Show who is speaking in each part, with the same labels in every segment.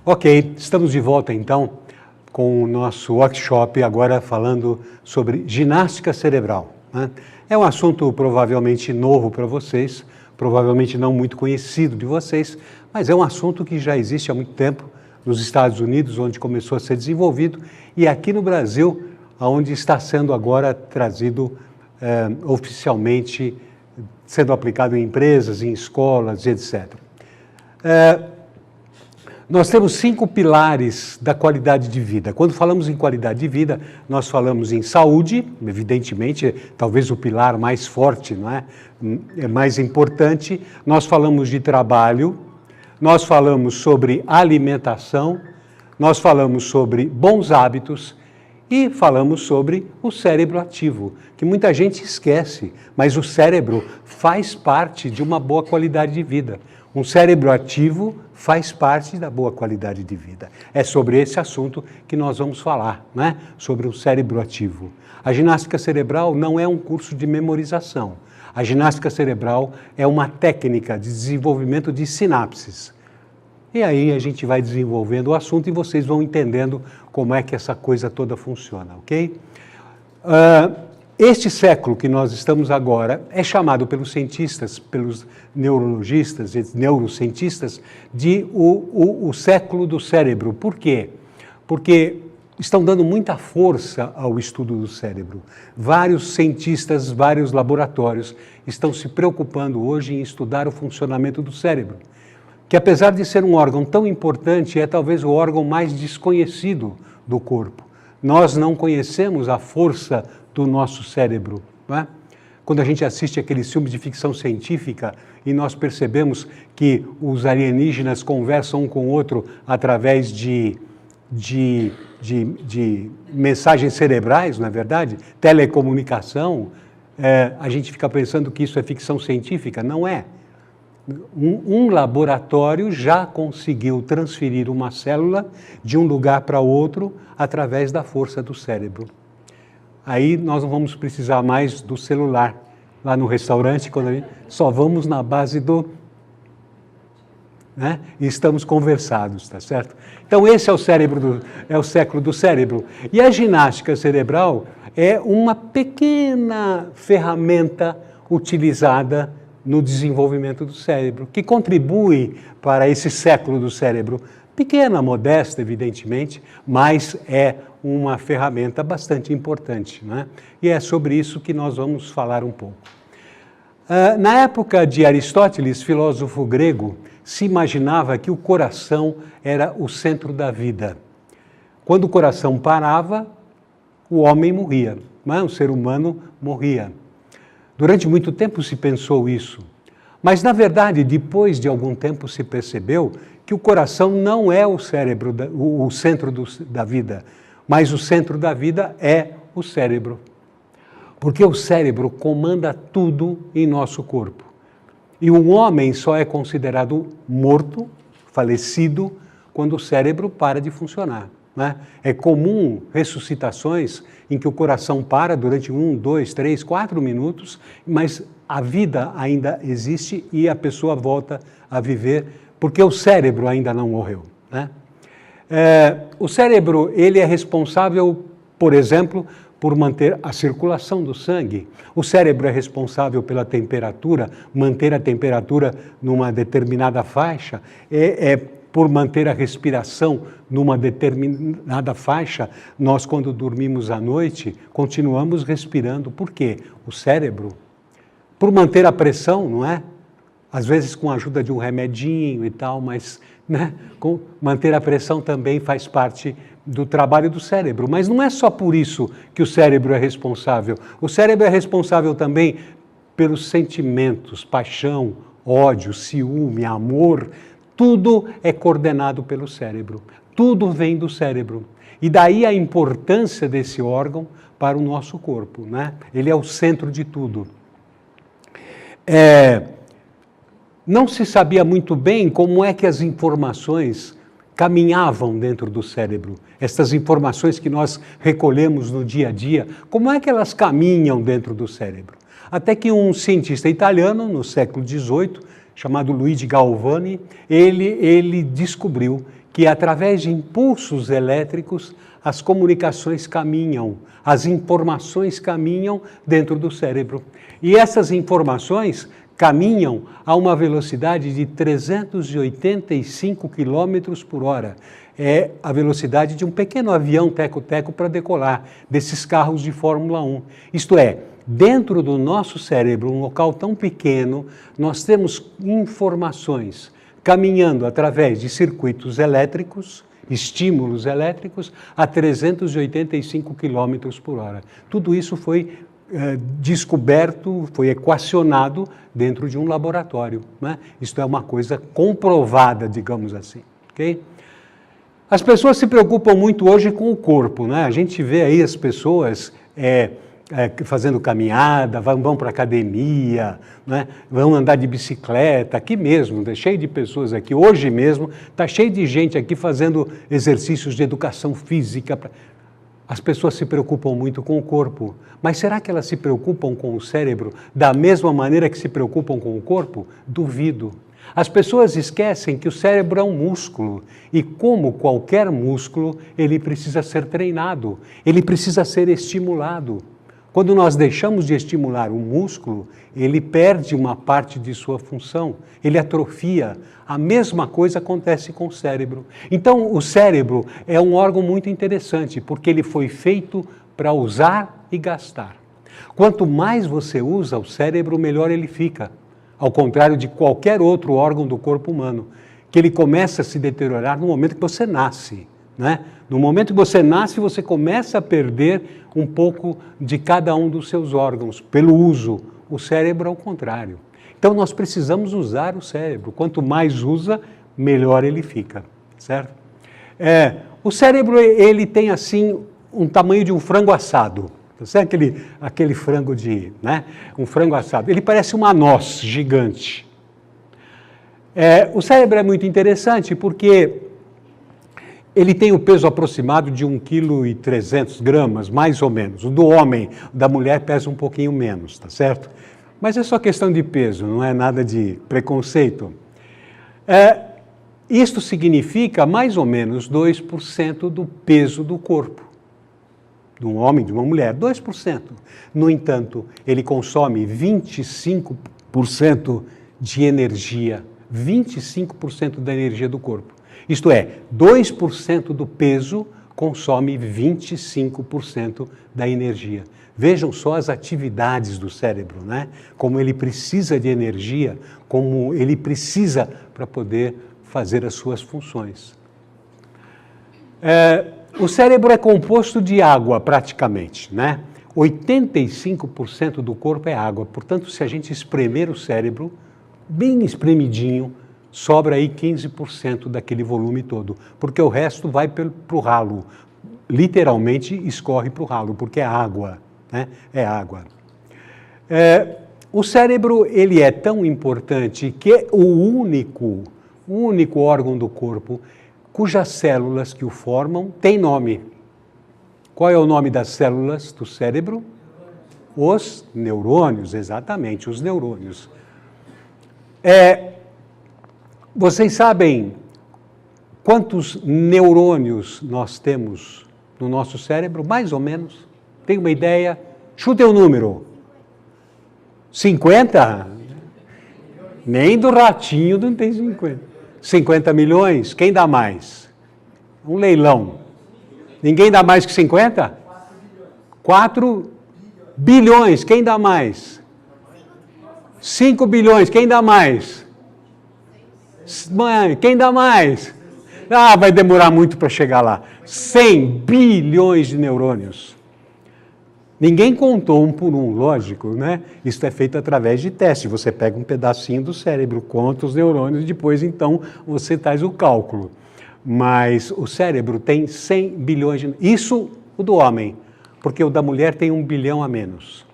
Speaker 1: Ok, estamos de volta então com o nosso workshop, agora falando sobre ginástica cerebral, né? É um assunto provavelmente novo para vocês, provavelmente não muito conhecido de vocês, mas é um assunto que já existe há muito tempo nos Estados Unidos, onde começou a ser desenvolvido, e aqui no Brasil, onde está sendo agora trazido oficialmente, sendo aplicado em empresas, em escolas, etc. Nós temos 5 pilares da qualidade de vida. Quando falamos em qualidade de vida, nós falamos em saúde, evidentemente, talvez o pilar mais forte, não é? É mais importante. Nós falamos de trabalho, nós falamos sobre alimentação, nós falamos sobre bons hábitos e falamos sobre o cérebro ativo, que muita gente esquece, mas o cérebro faz parte de uma boa qualidade de vida. Um cérebro ativo faz parte da boa qualidade de vida. É sobre esse assunto que nós vamos falar, né? Sobre o cérebro ativo. A ginástica cerebral não é um curso de memorização. A ginástica cerebral é uma técnica de desenvolvimento de sinapses. E aí a gente vai desenvolvendo o assunto e vocês vão entendendo como é que essa coisa toda funciona, ok? Este século que nós estamos agora é chamado pelos cientistas, pelos neurologistas e neurocientistas, de o século do cérebro. Por quê? Porque estão dando muita força ao estudo do cérebro. Vários cientistas, vários laboratórios estão se preocupando hoje em estudar o funcionamento do cérebro, que apesar de ser um órgão tão importante, é talvez o órgão mais desconhecido do corpo. Nós não conhecemos a força do nosso cérebro, não é? Quando a gente assiste aqueles filmes de ficção científica e nós percebemos que os alienígenas conversam um com o outro através de mensagens cerebrais, não é verdade? Telecomunicação, a gente fica pensando que isso é ficção científica, não é. Um laboratório já conseguiu transferir uma célula de um lugar para outro através da força do cérebro. Aí nós não vamos precisar mais do celular. Lá no restaurante, quando a gente só vamos na base do... né? E estamos conversados, tá certo? Então esse é o cérebro, é o século do cérebro. E a ginástica cerebral é uma pequena ferramenta utilizada no desenvolvimento do cérebro, que contribui para esse século do cérebro. Pequena, modesta, evidentemente, mas é uma ferramenta bastante importante, né? E é sobre isso que nós vamos falar um pouco. Na época de Aristóteles, filósofo grego, se imaginava que o coração era o centro da vida. Quando o coração parava, o homem morria, não é? O ser humano morria. Durante muito tempo se pensou isso, mas na verdade, depois de algum tempo se percebeu que o coração não é o cérebro, o centro da vida, mas o centro da vida é o cérebro. Porque o cérebro comanda tudo em nosso corpo. E um homem só é considerado morto, falecido, quando o cérebro para de funcionar, né? É comum ressuscitações em que o coração para durante 1, 2, 3, 4 minutos, mas a vida ainda existe e a pessoa volta a viver porque o cérebro ainda não morreu, né? O cérebro, ele é responsável, por exemplo, por manter a circulação do sangue. O cérebro é responsável pela temperatura, manter a temperatura numa determinada faixa, por manter a respiração numa determinada faixa. Nós, quando dormimos à noite, continuamos respirando. Por quê? O cérebro, por manter a pressão, não é? Às vezes com a ajuda de um remedinho e tal, mas né, manter a pressão também faz parte do trabalho do cérebro. Mas não é só por isso que o cérebro é responsável. O cérebro é responsável também pelos sentimentos, paixão, ódio, ciúme, amor. Tudo é coordenado pelo cérebro. Tudo vem do cérebro. E daí a importância desse órgão para o nosso corpo, né? Ele é o centro de tudo. Não se sabia muito bem como é que as informações caminhavam dentro do cérebro. Essas informações que nós recolhemos no dia a dia, como é que elas caminham dentro do cérebro? Até que um cientista italiano, no século XVIII, chamado Luigi Galvani, ele descobriu que através de impulsos elétricos as comunicações caminham, as informações caminham dentro do cérebro. E essas informações caminham a uma velocidade de 385 km por hora. É a velocidade de um pequeno avião teco-teco para decolar, desses carros de Fórmula 1. Isto é, dentro do nosso cérebro, um local tão pequeno, nós temos informações caminhando através de circuitos elétricos, estímulos elétricos, a 385 km por hora. Tudo isso foi descoberto, foi equacionado dentro de um laboratório, né? Isto é uma coisa comprovada, digamos assim. Okay? As pessoas se preocupam muito hoje com o corpo, né? A gente vê aí as pessoas fazendo caminhada, vão para a academia, né? Vão andar de bicicleta, aqui mesmo, está cheio de pessoas aqui, hoje mesmo, está cheio de gente aqui fazendo exercícios de educação física. As pessoas se preocupam muito com o corpo, mas será que elas se preocupam com o cérebro da mesma maneira que se preocupam com o corpo? Duvido. As pessoas esquecem que o cérebro é um músculo e, como qualquer músculo, ele precisa ser treinado, ele precisa ser estimulado. Quando nós deixamos de estimular o músculo, ele perde uma parte de sua função, ele atrofia. A mesma coisa acontece com o cérebro. Então, o cérebro é um órgão muito interessante, porque ele foi feito para usar e gastar. Quanto mais você usa o cérebro, melhor ele fica. Ao contrário de qualquer outro órgão do corpo humano, que ele começa a se deteriorar no momento que você nasce, né? No momento que você nasce, você começa a perder um pouco de cada um dos seus órgãos, pelo uso. O cérebro é o contrário. Então, nós precisamos usar o cérebro. Quanto mais usa, melhor ele fica, certo? O cérebro, ele tem, assim, um tamanho de um frango assado. Sabe aquele frango né? Um frango assado. Ele parece uma noz gigante. O cérebro é muito interessante porque ele tem o peso aproximado de 1,3 kg, mais ou menos. O do homem, da mulher, pesa um pouquinho menos, tá certo? Mas é só questão de peso, não é nada de preconceito. Isto significa mais ou menos 2% do peso do corpo. De um homem, de uma mulher, 2%. No entanto, ele consome 25% de energia, 25% da energia do corpo. Isto é, 2% do peso consome 25% da energia. Vejam só as atividades do cérebro, né? Como ele precisa de energia, como ele precisa para poder fazer as suas funções. O cérebro é composto de água, praticamente, né? 85% do corpo é água. Portanto, se a gente espremer o cérebro, bem espremidinho, sobra aí 15% daquele volume todo, porque o resto vai para o ralo. Literalmente escorre para o ralo, porque é água, né? É água. O cérebro, ele é tão importante que é o único órgão do corpo cujas células que o formam têm nome. Qual é o nome das células do cérebro? Os neurônios, exatamente, os neurônios. Vocês sabem quantos neurônios nós temos no nosso cérebro? Mais ou menos. Tem uma ideia? Chutem o número. 50? Nem do ratinho não tem 50. 50 milhões? Quem dá mais? Um leilão. Ninguém dá mais que 50? 4 bilhões. Quem dá mais? 5 bilhões. Quem dá mais? Mãe, quem dá mais? Vai demorar muito para chegar lá. 100 bilhões de neurônios. Ninguém contou um por um, lógico, né? Isso é feito através de teste. Você pega um pedacinho do cérebro, conta os neurônios e depois, então, você faz o cálculo. Mas o cérebro tem 100 bilhões de... Isso o do homem, porque o da mulher tem 1 bilhão a menos.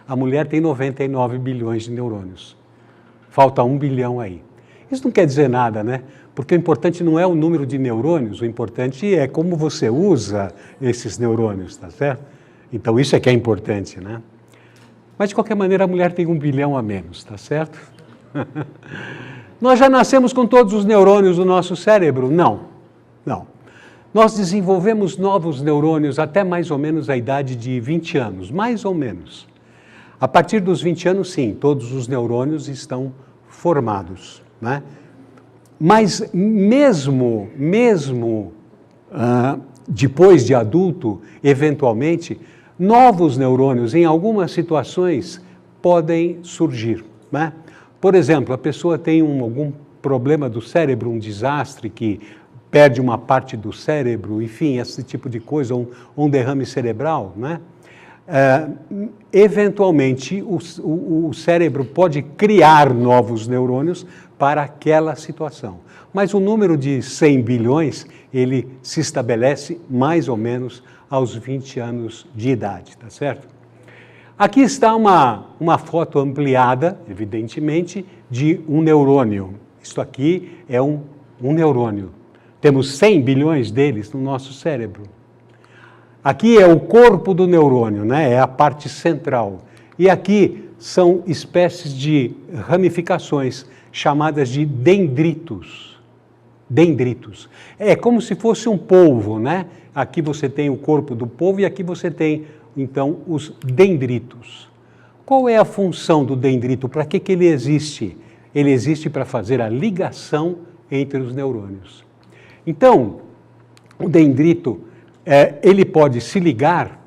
Speaker 1: A mulher tem 99 bilhões de neurônios. Falta 1 bilhão aí. Isso não quer dizer nada, né? Porque o importante não é o número de neurônios, o importante é como você usa esses neurônios, tá certo? Então, isso é que é importante, né? Mas, de qualquer maneira, a mulher tem 1 bilhão a menos, tá certo? Nós já nascemos com todos os neurônios do nosso cérebro? Não. Não. Nós desenvolvemos novos neurônios até mais ou menos a idade de 20 anos, mais ou menos. A partir dos 20 anos, sim, todos os neurônios estão formados, né? Mas mesmo depois de adulto, eventualmente, novos neurônios, em algumas situações, podem surgir, né? Por exemplo, a pessoa tem algum problema do cérebro, um desastre que perde uma parte do cérebro, enfim, esse tipo de coisa, um derrame cerebral, né? Eventualmente, o cérebro pode criar novos neurônios para aquela situação. Mas o número de 100 bilhões, ele se estabelece mais ou menos aos 20 anos de idade, tá certo? Aqui está uma foto ampliada, evidentemente, de um neurônio. Isto aqui é um neurônio. Temos 100 bilhões deles no nosso cérebro. Aqui é o corpo do neurônio, né? É a parte central. E aqui são espécies de ramificações, chamadas de dendritos. Dendritos. É como se fosse um polvo, né? Aqui você tem o corpo do polvo e aqui você tem, então, os dendritos. Qual é a função do dendrito? Para que ele existe? Ele existe para fazer a ligação entre os neurônios. Então, o dendrito, ele pode se ligar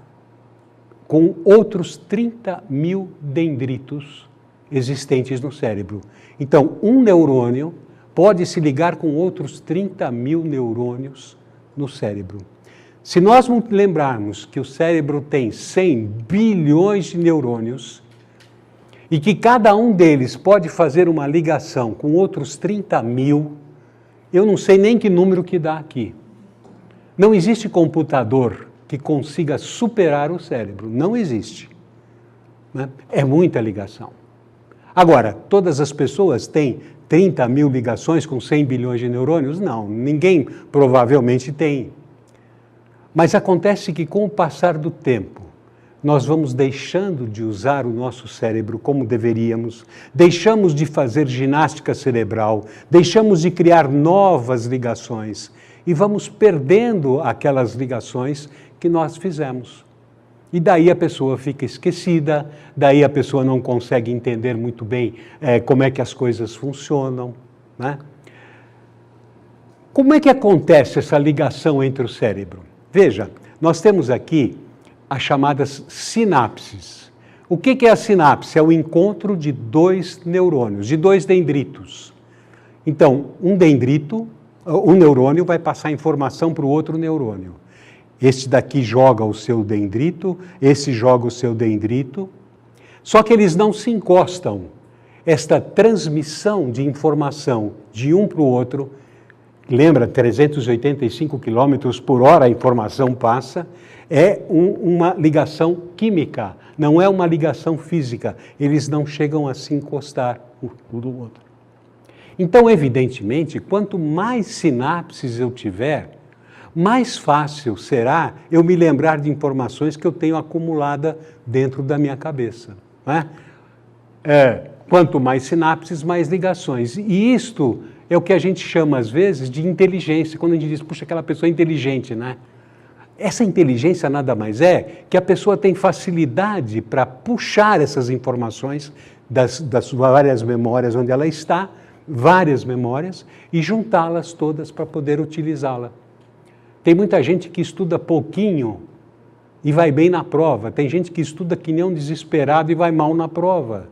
Speaker 1: com outros 30 mil dendritos existentes no cérebro. Então, um neurônio pode se ligar com outros 30 mil neurônios no cérebro. Se nós lembrarmos que o cérebro tem 100 bilhões de neurônios e que cada um deles pode fazer uma ligação com outros 30 mil, eu não sei nem que número que dá aqui. Não existe computador que consiga superar o cérebro. Não existe, né? É muita ligação. Agora, todas as pessoas têm 30 mil ligações com 100 bilhões de neurônios? Não, ninguém provavelmente tem. Mas acontece que com o passar do tempo, nós vamos deixando de usar o nosso cérebro como deveríamos, deixamos de fazer ginástica cerebral, deixamos de criar novas ligações e vamos perdendo aquelas ligações que nós fizemos. E daí a pessoa fica esquecida, daí a pessoa não consegue entender muito bem como é que as coisas funcionam, né? Como é que acontece essa ligação entre o cérebro? Veja, nós temos aqui as chamadas sinapses. O que é a sinapse? É o encontro de dois neurônios, de dois dendritos. Então, um neurônio vai passar informação para o outro neurônio. Este daqui joga o seu dendrito, esse joga o seu dendrito, só que eles não se encostam. Esta transmissão de informação de um para o outro, lembra, 385 km por hora a informação passa, é uma ligação química, não é uma ligação física. Eles não chegam a se encostar um do outro. Então, evidentemente, quanto mais sinapses eu tiver, mais fácil será eu me lembrar de informações que eu tenho acumulada dentro da minha cabeça, né? Quanto mais sinapses, mais ligações. E isto é o que a gente chama, às vezes, de inteligência. Quando a gente diz, puxa, aquela pessoa é inteligente, né? Essa inteligência nada mais é que a pessoa tem facilidade para puxar essas informações das várias memórias onde ela está, várias memórias, e juntá-las todas para poder utilizá-la. Tem muita gente que estuda pouquinho e vai bem na prova. Tem gente que estuda que nem um desesperado e vai mal na prova.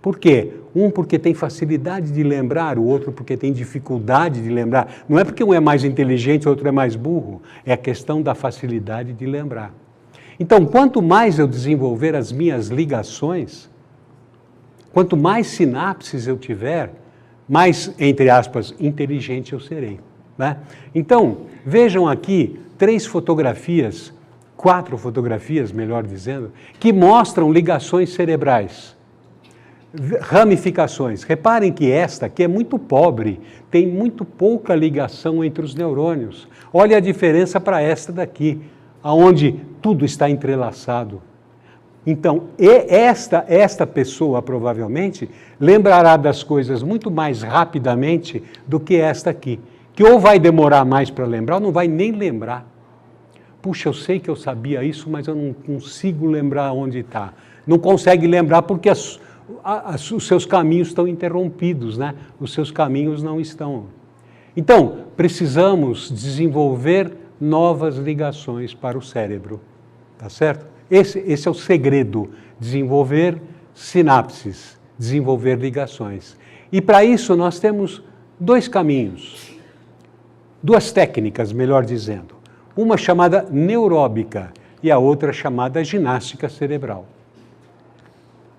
Speaker 1: Por quê? Um porque tem facilidade de lembrar, o outro porque tem dificuldade de lembrar. Não é porque um é mais inteligente, o outro é mais burro. É a questão da facilidade de lembrar. Então, quanto mais eu desenvolver as minhas ligações, quanto mais sinapses eu tiver, mais, entre aspas, inteligente eu serei, né? Então, vejam aqui 4 fotografias, melhor dizendo, que mostram ligações cerebrais. Ramificações. Reparem que esta aqui é muito pobre, tem muito pouca ligação entre os neurônios. Olha a diferença para esta daqui, onde tudo está entrelaçado. Então, esta pessoa provavelmente lembrará das coisas muito mais rapidamente do que esta aqui, que ou vai demorar mais para lembrar ou não vai nem lembrar. Puxa, eu sei que eu sabia isso, mas eu não consigo lembrar onde está. Não consegue lembrar porque os seus caminhos estão interrompidos, né? Os seus caminhos não estão. Então, precisamos desenvolver novas ligações para o cérebro, tá certo? Esse é o segredo, desenvolver sinapses, desenvolver ligações. E para isso nós temos dois caminhos, duas técnicas, melhor dizendo. Uma chamada neuróbica e a outra chamada ginástica cerebral.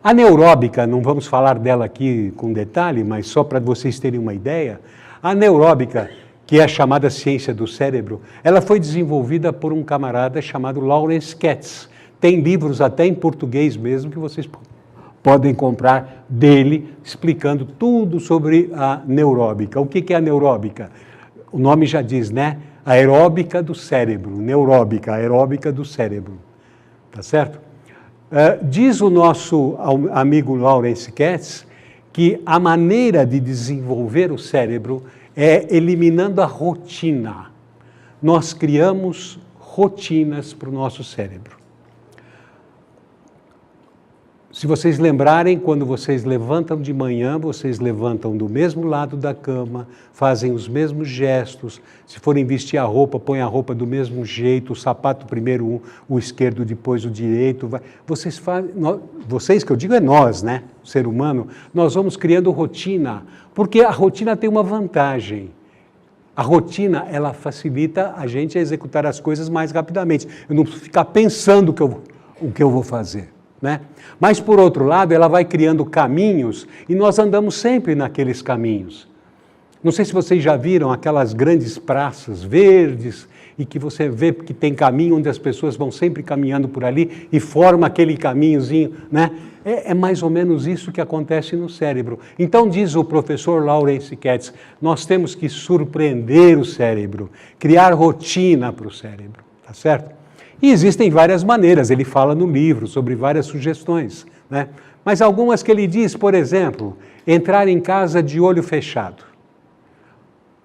Speaker 1: A neuróbica, não vamos falar dela aqui com detalhe, mas só para vocês terem uma ideia, a neuróbica, que é a chamada ciência do cérebro, ela foi desenvolvida por um camarada chamado Lawrence Katz. Tem livros até em português mesmo que vocês podem comprar dele, explicando tudo sobre a neuróbica. O que é a neuróbica? O nome já diz, né? Aeróbica do cérebro, neuróbica, aeróbica do cérebro. Tá certo? Diz o nosso amigo Lawrence Katz que a maneira de desenvolver o cérebro é eliminando a rotina. Nós criamos rotinas para o nosso cérebro. Se vocês lembrarem, quando vocês levantam de manhã, vocês levantam do mesmo lado da cama, fazem os mesmos gestos. Se forem vestir a roupa, põem a roupa do mesmo jeito, o sapato primeiro o esquerdo, depois o direito. Vocês fazem, vocês que eu digo é nós, né? O ser humano, nós vamos criando rotina, porque a rotina tem uma vantagem. A rotina, ela facilita a gente a executar as coisas mais rapidamente. Eu não preciso ficar pensando o que eu vou fazer. Né? Mas, por outro lado, ela vai criando caminhos e nós andamos sempre naqueles caminhos. Não sei se vocês já viram aquelas grandes praças verdes e que você vê que tem caminho onde as pessoas vão sempre caminhando por ali e forma aquele caminhozinho, né? É mais ou menos isso que acontece no cérebro. Então, diz o professor Lawrence Katz, nós temos que surpreender o cérebro, criar rotina para o cérebro, tá certo? E existem várias maneiras, ele fala no livro sobre várias sugestões, né? Mas algumas que ele diz, por exemplo, entrar em casa de olho fechado.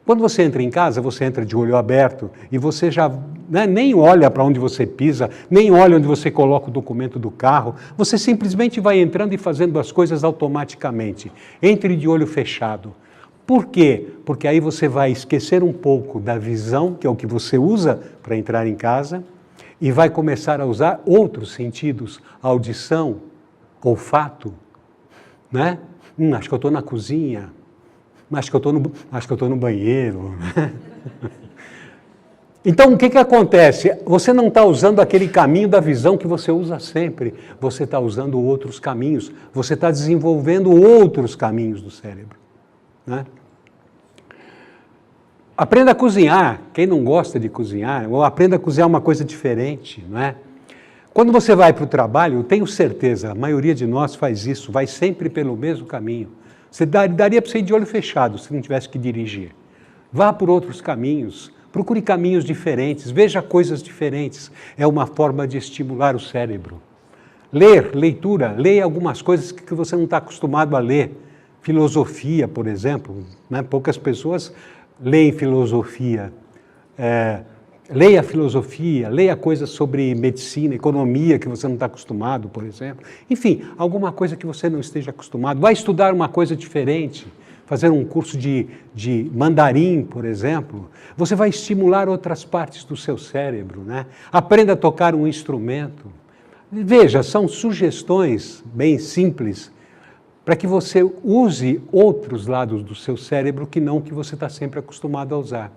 Speaker 1: Quando você entra em casa, você entra de olho aberto e você já nem olha para onde você pisa, nem olha onde você coloca o documento do carro, você simplesmente vai entrando e fazendo as coisas automaticamente. Entre de olho fechado. Por quê? Porque aí você vai esquecer um pouco da visão, que é o que você usa para entrar em casa, e vai começar a usar outros sentidos, audição, olfato, né? Acho que eu estou na cozinha, acho que eu estou no banheiro. Então, o que acontece? Você não está usando aquele caminho da visão que você usa sempre, você está usando outros caminhos, você está desenvolvendo outros caminhos do cérebro, né? Aprenda a cozinhar, quem não gosta de cozinhar, ou aprenda a cozinhar uma coisa diferente, não é? Quando você vai para o trabalho, eu tenho certeza, a maioria de nós faz isso, vai sempre pelo mesmo caminho. Você daria para você ir de olho fechado, se não tivesse que dirigir. Vá por outros caminhos, procure caminhos diferentes, veja coisas diferentes. É uma forma de estimular o cérebro. Leitura, leia algumas coisas que você não está acostumado a ler. Filosofia, por exemplo, né? Poucas pessoas leem filosofia, leia filosofia, leia coisas sobre medicina, economia, que você não está acostumado, por exemplo. Enfim, alguma coisa que você não esteja acostumado. Vai estudar uma coisa diferente, fazer um curso de mandarim, por exemplo. Você vai estimular outras partes do seu cérebro, né? Aprenda a tocar um instrumento. Veja, são sugestões bem simples, para que você use outros lados do seu cérebro que não que você está sempre acostumado a usar.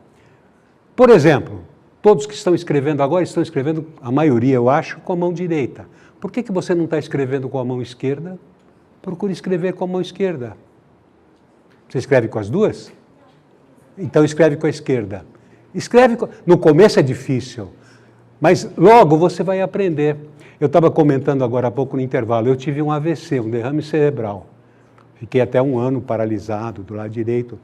Speaker 1: Por exemplo, todos que estão escrevendo agora estão escrevendo, a maioria eu acho, com a mão direita. Por que você não está escrevendo com a mão esquerda? Procure escrever com a mão esquerda. Você escreve com as duas? Então escreve com a esquerda. No começo é difícil, mas logo você vai aprender. Eu estava comentando agora há pouco no intervalo, eu tive um AVC, um derrame cerebral. Fiquei até 1 ano paralisado do lado direito.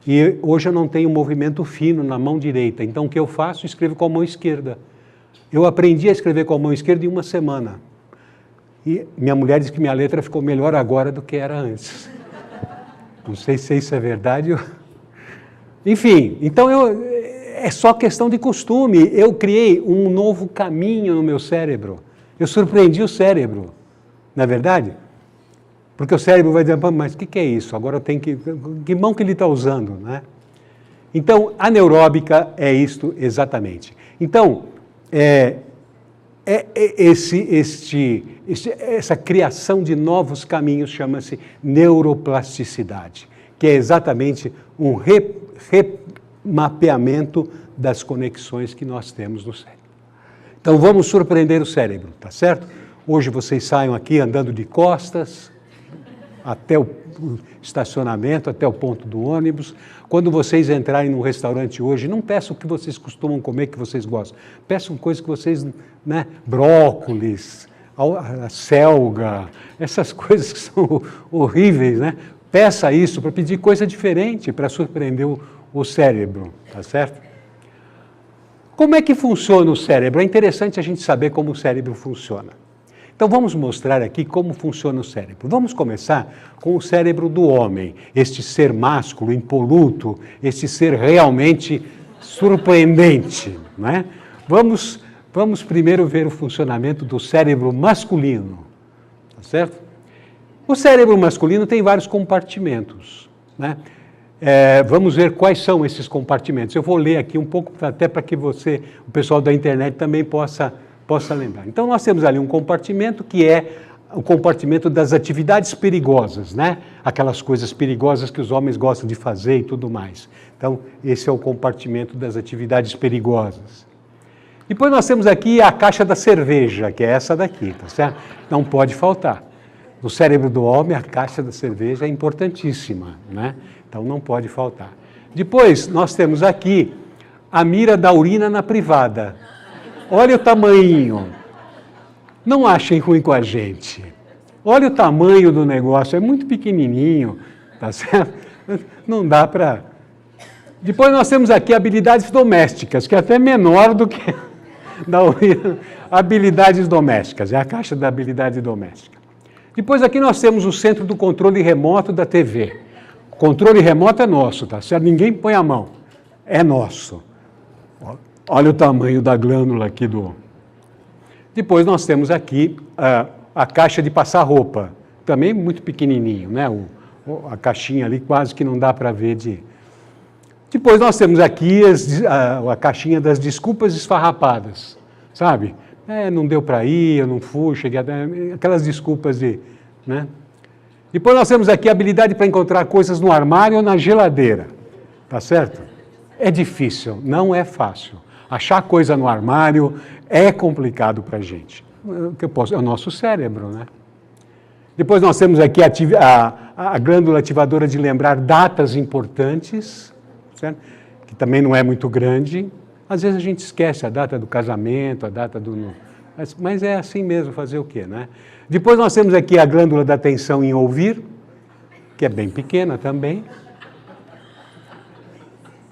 Speaker 1: E hoje eu não tenho movimento fino na mão direita. Então o que eu faço? Escrevo com a mão esquerda. Eu aprendi a escrever com a mão esquerda em 1 semana. E minha mulher diz que minha letra ficou melhor agora do que era antes. Não sei se isso é verdade. Enfim, então é só questão de costume. Eu criei um novo caminho no meu cérebro. Eu surpreendi o cérebro, não é verdade? Porque o cérebro vai dizer, mas o que é isso? Agora eu tenho que mão que ele está usando, né? Então, a neuróbica é isto exatamente. Então, essa criação de novos caminhos chama-se neuroplasticidade, que é exatamente um remapeamento das conexões que nós temos no cérebro. Então, vamos surpreender o cérebro, tá certo? Hoje vocês saiam aqui andando de costas até o estacionamento, até o ponto do ônibus. Quando vocês entrarem num restaurante hoje, não peçam o que vocês costumam comer, que vocês gostam. Peçam coisas que vocês, né, brócolis, a selga, essas coisas que são horríveis, né? Peça isso para pedir coisa diferente, para surpreender o cérebro, tá certo? Como é que funciona o cérebro? É interessante a gente saber como o cérebro funciona. Então vamos mostrar aqui como funciona o cérebro. Vamos começar com o cérebro do homem, este ser másculo, impoluto, este ser realmente surpreendente, né? Vamos primeiro ver o funcionamento do cérebro masculino, tá certo? O cérebro masculino tem vários compartimentos, né? Vamos ver quais são esses compartimentos. Eu vou ler aqui um pouco, até para que o pessoal da internet também possa lembrar. Então, nós temos ali um compartimento que é o compartimento das atividades perigosas, né? Aquelas coisas perigosas que os homens gostam de fazer e tudo mais. Então, esse é o compartimento das atividades perigosas. Depois nós temos aqui a caixa da cerveja, que é essa daqui, tá certo? Não pode faltar. No cérebro do homem, a caixa da cerveja é importantíssima, né? Então, não pode faltar. Depois, nós temos aqui a mira da urina na privada. Olha o tamanho. Não achem ruim com a gente. Olha o tamanho do negócio, é muito pequenininho, tá certo? Não dá para... Depois nós temos aqui habilidades domésticas, que é até menor do que da urina. Habilidades domésticas, é a caixa da habilidade doméstica. Depois aqui nós temos o centro do controle remoto da TV. O controle remoto é nosso, tá certo? Ninguém põe a mão, é nosso. Olha o tamanho da glândula aqui do... Depois nós temos aqui a caixa de passar roupa, também muito pequenininho, né? A caixinha ali quase que não dá para ver de... Depois nós temos aqui a caixinha das desculpas esfarrapadas, sabe? Não deu para ir, eu não fui, cheguei a... Aquelas desculpas de... né? Depois nós temos aqui a habilidade para encontrar coisas no armário ou na geladeira, tá certo? É difícil, não é fácil. Achar coisa no armário é complicado para a gente. É o nosso cérebro, né? Depois nós temos aqui a glândula ativadora de lembrar datas importantes, certo? Que também não é muito grande. Às vezes a gente esquece a data do casamento, a data do... Mas é assim mesmo, fazer o quê, né? Depois nós temos aqui a glândula da atenção em ouvir, que é bem pequena também.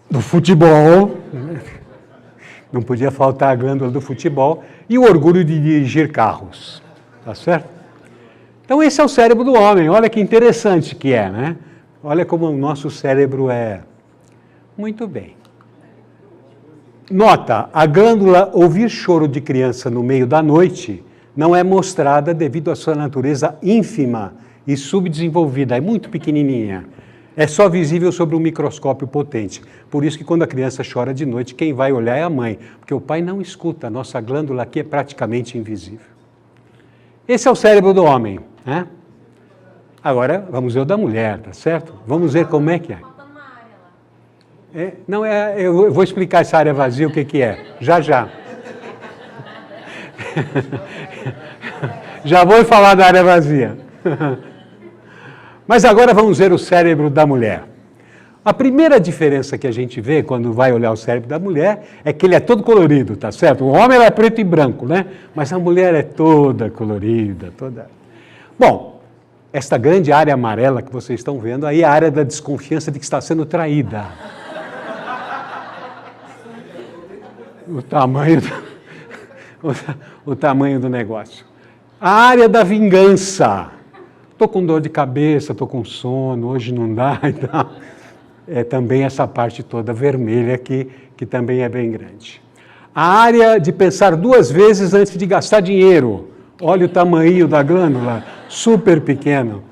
Speaker 1: Do futebol, não podia faltar a glândula do futebol, e o orgulho de dirigir carros, tá certo? Então esse é o cérebro do homem, olha que interessante que é, né? Olha como o nosso cérebro é. Muito bem. Nota, a glândula ouvir choro de criança no meio da noite não é mostrada devido à sua natureza ínfima e subdesenvolvida, é muito pequenininha. É só visível sobre um microscópio potente. Por isso que quando a criança chora de noite, quem vai olhar é a mãe, porque o pai não escuta, a nossa glândula aqui é praticamente invisível. Esse é o cérebro do homem, né? Agora, vamos ver o da mulher, tá certo? Vamos ver como é que é. Eu vou explicar essa área vazia, o que é, já. Já vou falar da área vazia. Mas agora vamos ver o cérebro da mulher. A primeira diferença que a gente vê quando vai olhar o cérebro da mulher é que ele é todo colorido, tá certo? O homem é preto e branco, né? Mas a mulher é toda colorida, toda... Bom, esta grande área amarela que vocês estão vendo aí é a área da desconfiança de que está sendo traída. O tamanho do negócio. A área da vingança. Estou com dor de cabeça, estou com sono, hoje não dá e tal. é também essa parte toda vermelha aqui, que também é bem grande. A área de pensar 2 vezes antes de gastar dinheiro. Olha o tamanho da glândula, super pequeno.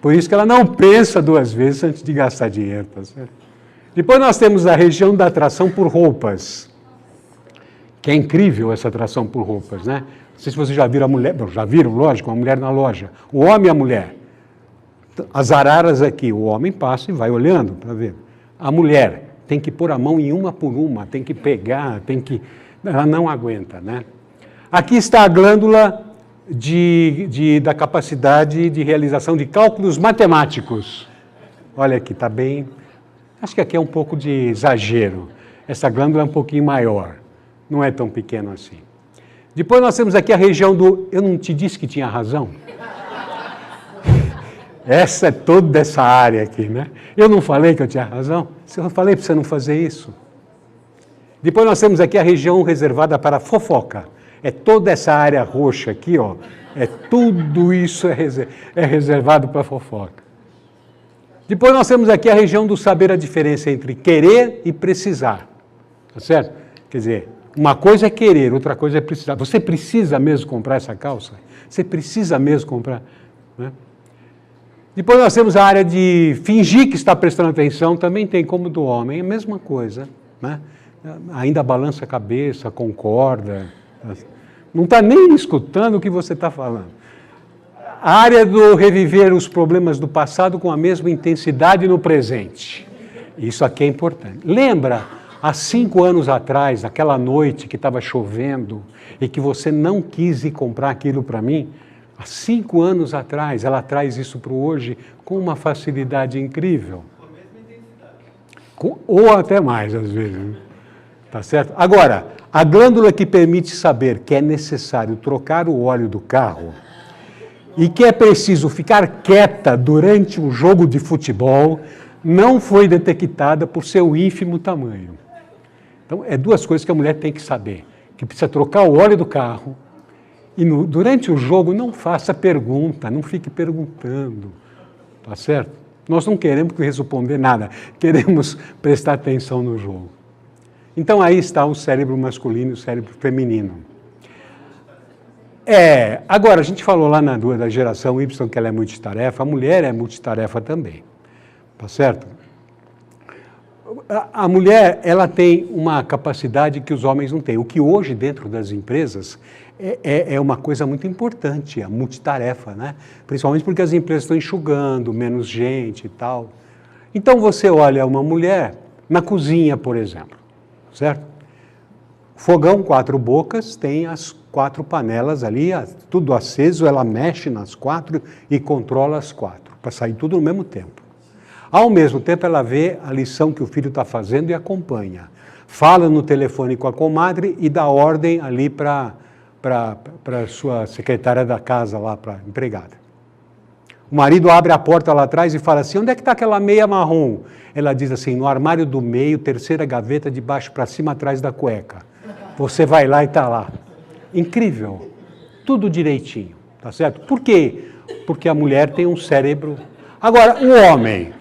Speaker 1: Por isso que ela não pensa 2 vezes antes de gastar dinheiro. Tá certo? Depois nós temos a região da atração por roupas. Que é incrível essa atração por roupas, né? Não sei se vocês já viram a mulher, já viram, lógico, uma mulher na loja. O homem e a mulher. As araras aqui, o homem passa e vai olhando para ver. A mulher tem que pôr a mão em uma por uma, tem que pegar, ela não aguenta, né? Aqui está a glândula da capacidade de realização de cálculos matemáticos. Olha aqui, está bem... Acho que aqui é um pouco de exagero. Essa glândula é um pouquinho maior. Não é tão pequeno assim. Depois nós temos aqui a região do... Eu não te disse que tinha razão? Essa é toda essa área aqui, né? Eu não falei que eu tinha razão? Eu falei para você não fazer isso. Depois nós temos aqui a região reservada para fofoca. É toda essa área roxa aqui, ó. Tudo isso é reservado para fofoca. Depois nós temos aqui a região do saber a diferença entre querer e precisar. Tá certo? Quer dizer, uma coisa é querer, outra coisa é precisar. Você precisa mesmo comprar essa calça? Você precisa mesmo comprar? Né? Depois nós temos a área de fingir que está prestando atenção, também tem como do homem, é a mesma coisa. Né? Ainda balança a cabeça, concorda, não está nem escutando o que você está falando. A área do reviver os problemas do passado com a mesma intensidade no presente. Isso aqui é importante. Lembra, há 5 anos atrás, aquela noite que estava chovendo e que você não quis ir comprar aquilo para mim? Há 5 anos atrás, ela traz isso para o hoje com uma facilidade incrível. Com a mesma intensidade. Ou até mais, às vezes. Né? Tá certo? Agora, a glândula que permite saber que é necessário trocar o óleo do carro e que é preciso ficar quieta durante um jogo de futebol não foi detectada por seu ínfimo tamanho. Então, é 2 coisas que a mulher tem que saber. Que precisa trocar o óleo do carro e durante o jogo não faça pergunta, não fique perguntando, tá certo? Nós não queremos responder nada, queremos prestar atenção no jogo. Então aí está o cérebro masculino e o cérebro feminino. Agora, a gente falou lá da geração Y que ela é multitarefa, a mulher é multitarefa também, tá certo? A mulher, ela tem uma capacidade que os homens não têm, o que hoje dentro das empresas é uma coisa muito importante, a multitarefa, né? Principalmente porque as empresas estão enxugando, menos gente e tal. Então você olha uma mulher na cozinha, por exemplo, certo? Fogão 4 bocas, tem as 4 panelas ali, tudo aceso, ela mexe nas 4 e controla as 4, para sair tudo no mesmo tempo. Ao mesmo tempo, ela vê a lição que o filho está fazendo e acompanha. Fala no telefone com a comadre e dá ordem ali para a sua secretária da casa, lá para a empregada. O marido abre a porta lá atrás e fala assim, onde é que está aquela meia marrom? Ela diz assim, no armário do meio, 3ª gaveta, de baixo para cima, atrás da cueca. Você vai lá e está lá. Incrível. Tudo direitinho, tá certo? Por quê? Porque a mulher tem um cérebro... Agora, o homem,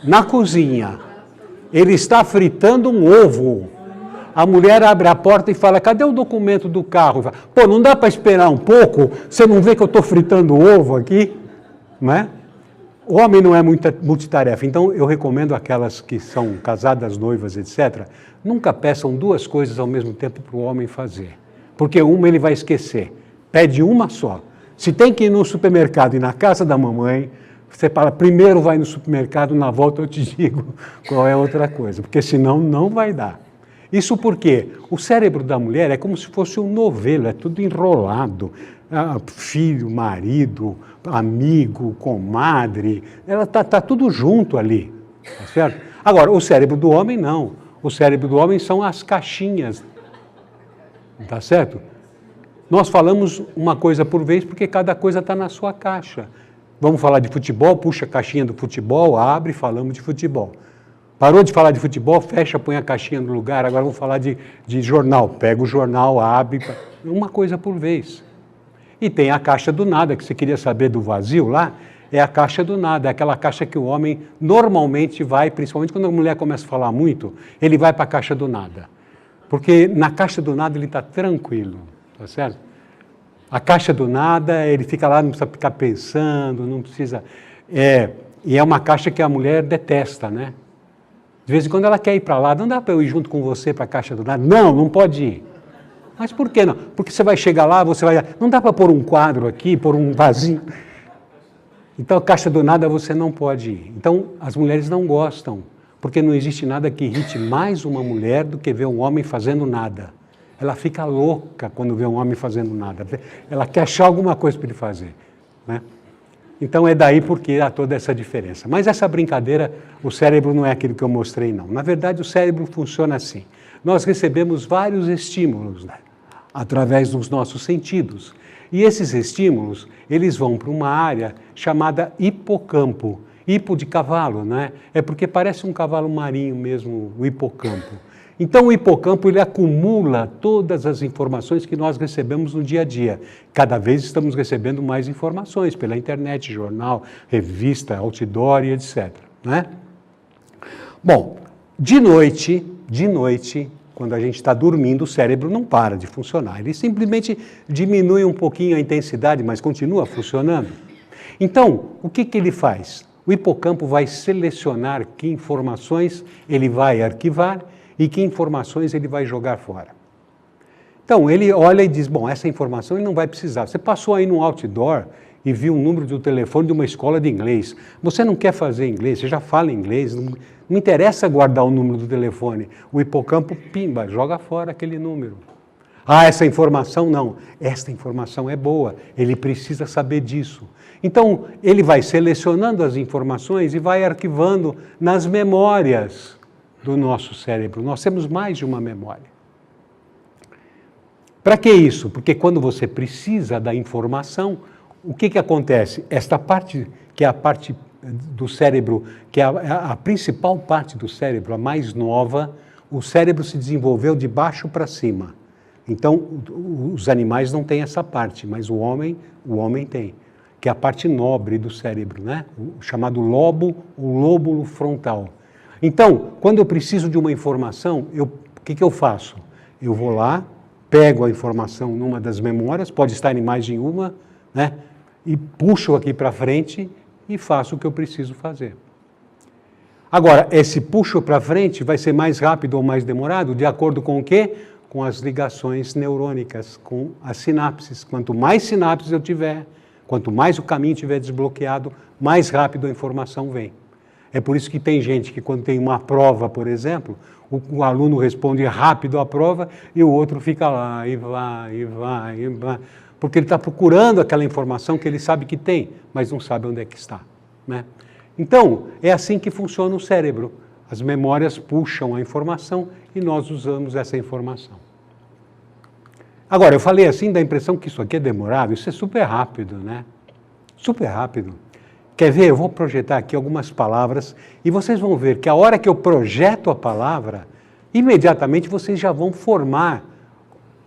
Speaker 1: na cozinha, ele está fritando um ovo. A mulher abre a porta e fala, cadê o documento do carro? Pô, não dá para esperar um pouco? Você não vê que eu estou fritando ovo aqui? Não é? O homem não é multitarefa, então eu recomendo aquelas que são casadas, noivas, etc., nunca peçam 2 coisas ao mesmo tempo para o homem fazer, porque uma ele vai esquecer, pede uma só. Se tem que ir no supermercado e na casa da mamãe, você fala, primeiro vai no supermercado, na volta eu te digo qual é a outra coisa, porque senão não vai dar. Isso porque o cérebro da mulher é como se fosse um novelo, é tudo enrolado. Filho, marido, amigo, comadre, ela tá tudo junto ali, tá certo? Agora, o cérebro do homem não. O cérebro do homem são as caixinhas, tá certo? Nós falamos uma coisa por vez porque cada coisa está na sua caixa. Vamos falar de futebol, puxa a caixinha do futebol, abre e falamos de futebol. Parou de falar de futebol, fecha, põe a caixinha no lugar, agora vamos falar de jornal. Pega o jornal, abre, uma coisa por vez. E tem a caixa do nada, que você queria saber do vazio lá, é a caixa do nada, é aquela caixa que o homem normalmente vai, principalmente quando a mulher começa a falar muito, ele vai para a caixa do nada. Porque na caixa do nada ele está tranquilo, tá certo? A caixa do nada, ele fica lá, não precisa ficar pensando, não precisa... E é uma caixa que a mulher detesta, né? De vez em quando ela quer ir para lá, não dá para eu ir junto com você para a caixa do nada? Não, não pode ir. Mas por que não? Porque você vai chegar lá, você vai... Não dá para pôr um quadro aqui, pôr um vasinho. Então, a caixa do nada você não pode ir. Então, as mulheres não gostam, porque não existe nada que irrite mais uma mulher do que ver um homem fazendo nada. Ela fica louca quando vê um homem fazendo nada. Ela quer achar alguma coisa para ele fazer, né? Então, é daí porque há toda essa diferença. Mas essa brincadeira, o cérebro não é aquilo que eu mostrei, não. Na verdade, o cérebro funciona assim. Nós recebemos vários estímulos, né, através dos nossos sentidos. E esses estímulos, eles vão para uma área chamada hipocampo. Hipo de cavalo, né? É porque parece um cavalo marinho mesmo, o hipocampo. Então, o hipocampo, ele acumula todas as informações que nós recebemos no dia a dia. Cada vez estamos recebendo mais informações pela internet, jornal, revista, outdoor e etc, né? Bom, de noite, quando a gente está dormindo, o cérebro não para de funcionar. Ele simplesmente diminui um pouquinho a intensidade, mas continua funcionando. Então, o que ele faz? O hipocampo vai selecionar que informações ele vai arquivar e que informações ele vai jogar fora. Então, ele olha e diz, bom, essa informação ele não vai precisar. Você passou aí no outdoor e viu um número do telefone de uma escola de inglês. Você não quer fazer inglês, você já fala inglês, não interessa guardar o número do telefone. O hipocampo, pimba, joga fora aquele número. Ah, essa informação não. Esta informação é boa, ele precisa saber disso. Então, ele vai selecionando as informações e vai arquivando nas memórias do nosso cérebro. Nós temos mais de uma memória. Para que isso? Porque quando você precisa da informação, o que acontece? Esta parte, que é a parte do cérebro, que é a principal parte do cérebro, a mais nova, o cérebro se desenvolveu de baixo para cima. Então, os animais não têm essa parte, mas o homem tem, que é a parte nobre do cérebro, né? O chamado lobo, o lóbulo frontal. Então, quando eu preciso de uma informação, o que eu faço? Eu vou lá, pego a informação numa das memórias, pode estar em mais de uma, né? E puxo aqui para frente e faço o que eu preciso fazer. Agora, esse puxo para frente vai ser mais rápido ou mais demorado, de acordo com o quê? Com as ligações neurônicas, com as sinapses. Quanto mais sinapses eu tiver, quanto mais o caminho estiver desbloqueado, mais rápido a informação vem. É por isso que tem gente que quando tem uma prova, por exemplo, o aluno responde rápido a prova e o outro fica lá e vai, porque ele está procurando aquela informação que ele sabe que tem, mas não sabe onde é que está, né? Então, é assim que funciona o cérebro. As memórias puxam a informação e nós usamos essa informação. Agora, eu falei assim, dá a impressão que isso aqui é demorado, isso é super rápido, né? Super rápido. Quer ver? Eu vou projetar aqui algumas palavras e vocês vão ver que a hora que eu projeto a palavra, imediatamente vocês já vão formar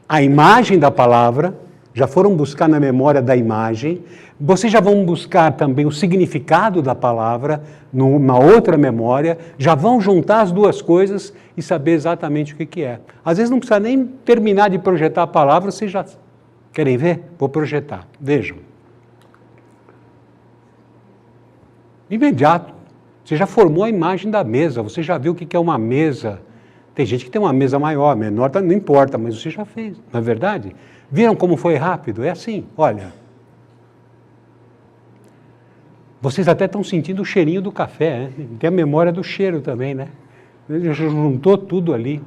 Speaker 1: a imagem da palavra, já foram buscar na memória da imagem, vocês já vão buscar também o significado da palavra numa outra memória, já vão juntar as duas coisas e saber exatamente o que é. Às vezes não precisa nem terminar de projetar a palavra, vocês já... Querem ver? Vou projetar. Vejam. Imediato. Você já formou a imagem da mesa, você já viu o que é uma mesa. Tem gente que tem uma mesa maior, menor, não importa, mas você já fez, não é verdade? Viram como foi rápido? É assim, olha. Vocês até estão sentindo o cheirinho do café, né? Tem a memória do cheiro também, né? Ele já juntou tudo ali.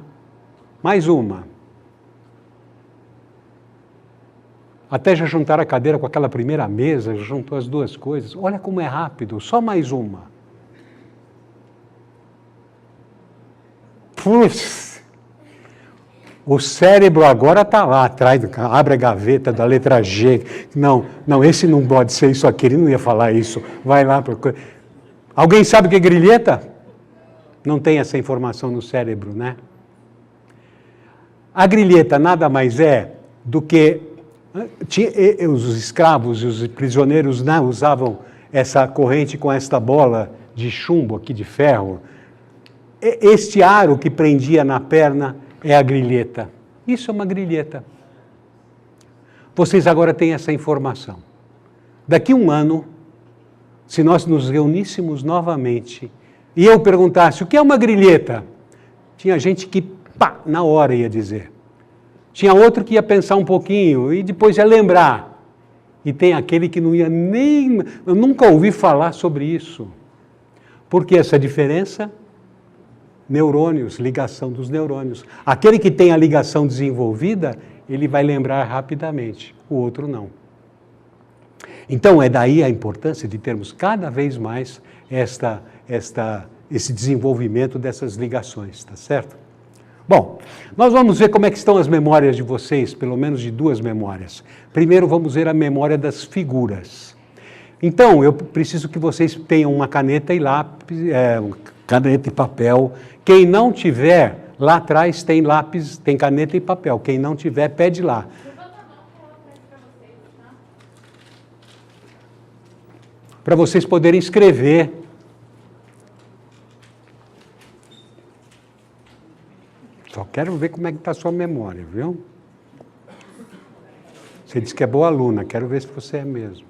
Speaker 1: Mais uma. Até já juntaram a cadeira com aquela primeira mesa, já juntou as duas coisas. Olha como é rápido, só mais uma. Putz, o cérebro agora está lá atrás, abre a gaveta da letra G. Não, esse não pode ser isso aqui, ele não ia falar isso. Vai lá. Alguém sabe o que é grilheta? Não tem essa informação no cérebro, né? A grilheta nada mais é do que... Os escravos e os prisioneiros, né, usavam essa corrente com esta bola de chumbo aqui de ferro, este aro que prendia na perna é a grilheta. Isso é uma grilheta. Vocês agora têm essa informação. Daqui a um ano, se nós nos reuníssemos novamente e eu perguntasse o que é uma grilheta, tinha gente que, pá, na hora ia dizer. Tinha outro que ia pensar um pouquinho e depois ia lembrar. E tem aquele que não ia nem... Eu nunca ouvi falar sobre isso. Por que essa diferença? Neurônios, ligação dos neurônios. Aquele que tem a ligação desenvolvida, ele vai lembrar rapidamente, o outro não. Então, é daí a importância de termos cada vez mais esse desenvolvimento dessas ligações, tá certo? Bom, nós vamos ver como é que estão as memórias de vocês, pelo menos de duas memórias. Primeiro, vamos ver a memória das figuras. Então, eu preciso que vocês tenham uma caneta e lápis, caneta e papel. Quem não tiver, lá atrás tem lápis, tem caneta e papel. Quem não tiver, pede lá. Para vocês poderem escrever. Só quero ver como é que está a sua memória, viu? Você disse que é boa aluna, quero ver se você é mesmo.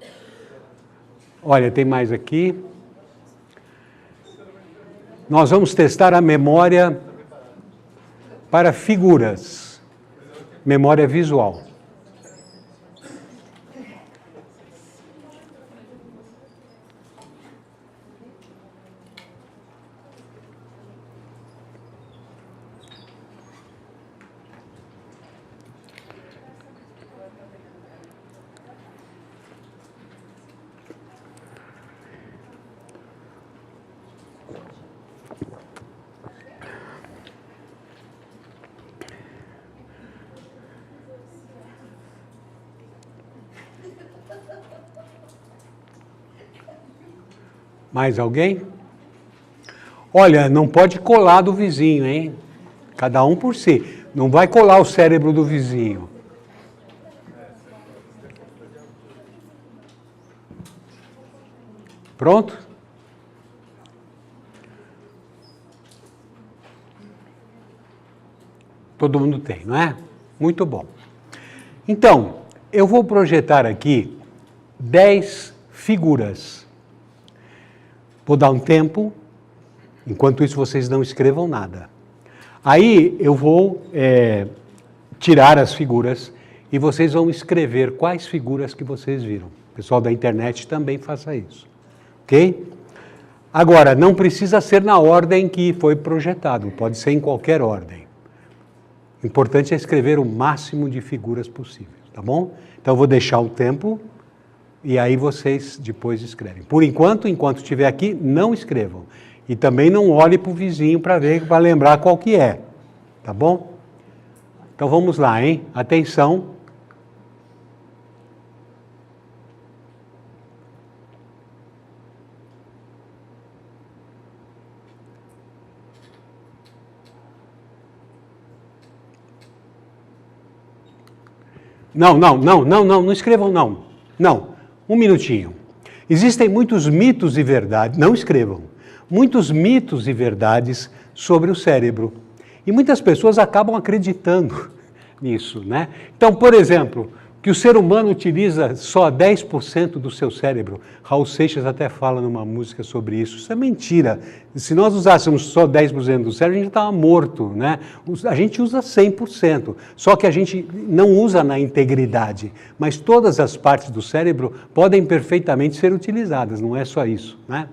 Speaker 1: Olha, tem mais aqui. Nós vamos testar a memória para figuras, memória visual. Mais alguém? Olha, não pode colar do vizinho, hein? Cada um por si. Não vai colar o cérebro do vizinho. Pronto? Todo mundo tem, não é? Muito bom. Então, eu vou projetar aqui 10 figuras. Vou dar um tempo, enquanto isso vocês não escrevam nada. Aí eu vou tirar as figuras e vocês vão escrever quais figuras que vocês viram. O pessoal da internet também faça isso, ok? Agora, não precisa ser na ordem que foi projetado, pode ser em qualquer ordem. O importante é escrever o máximo de figuras possível, tá bom? Então eu vou deixar o tempo. E aí vocês depois escrevem. Por enquanto estiver aqui, não escrevam. E também não olhe para o vizinho para ver, para lembrar qual que é. Tá bom? Então vamos lá, hein? Atenção. Não escrevam não. Não. Um minutinho. Existem muitos mitos e verdades, não escrevam, muitos mitos e verdades sobre o cérebro. E muitas pessoas acabam acreditando nisso, né? Então, por exemplo, que o ser humano utiliza só 10% do seu cérebro. Raul Seixas até fala numa música sobre isso. Isso é mentira. Se nós usássemos só 10% do cérebro, a gente estava morto, né? A gente usa 100%, só que a gente não usa na integridade. Mas todas as partes do cérebro podem perfeitamente ser utilizadas, não é só isso, né?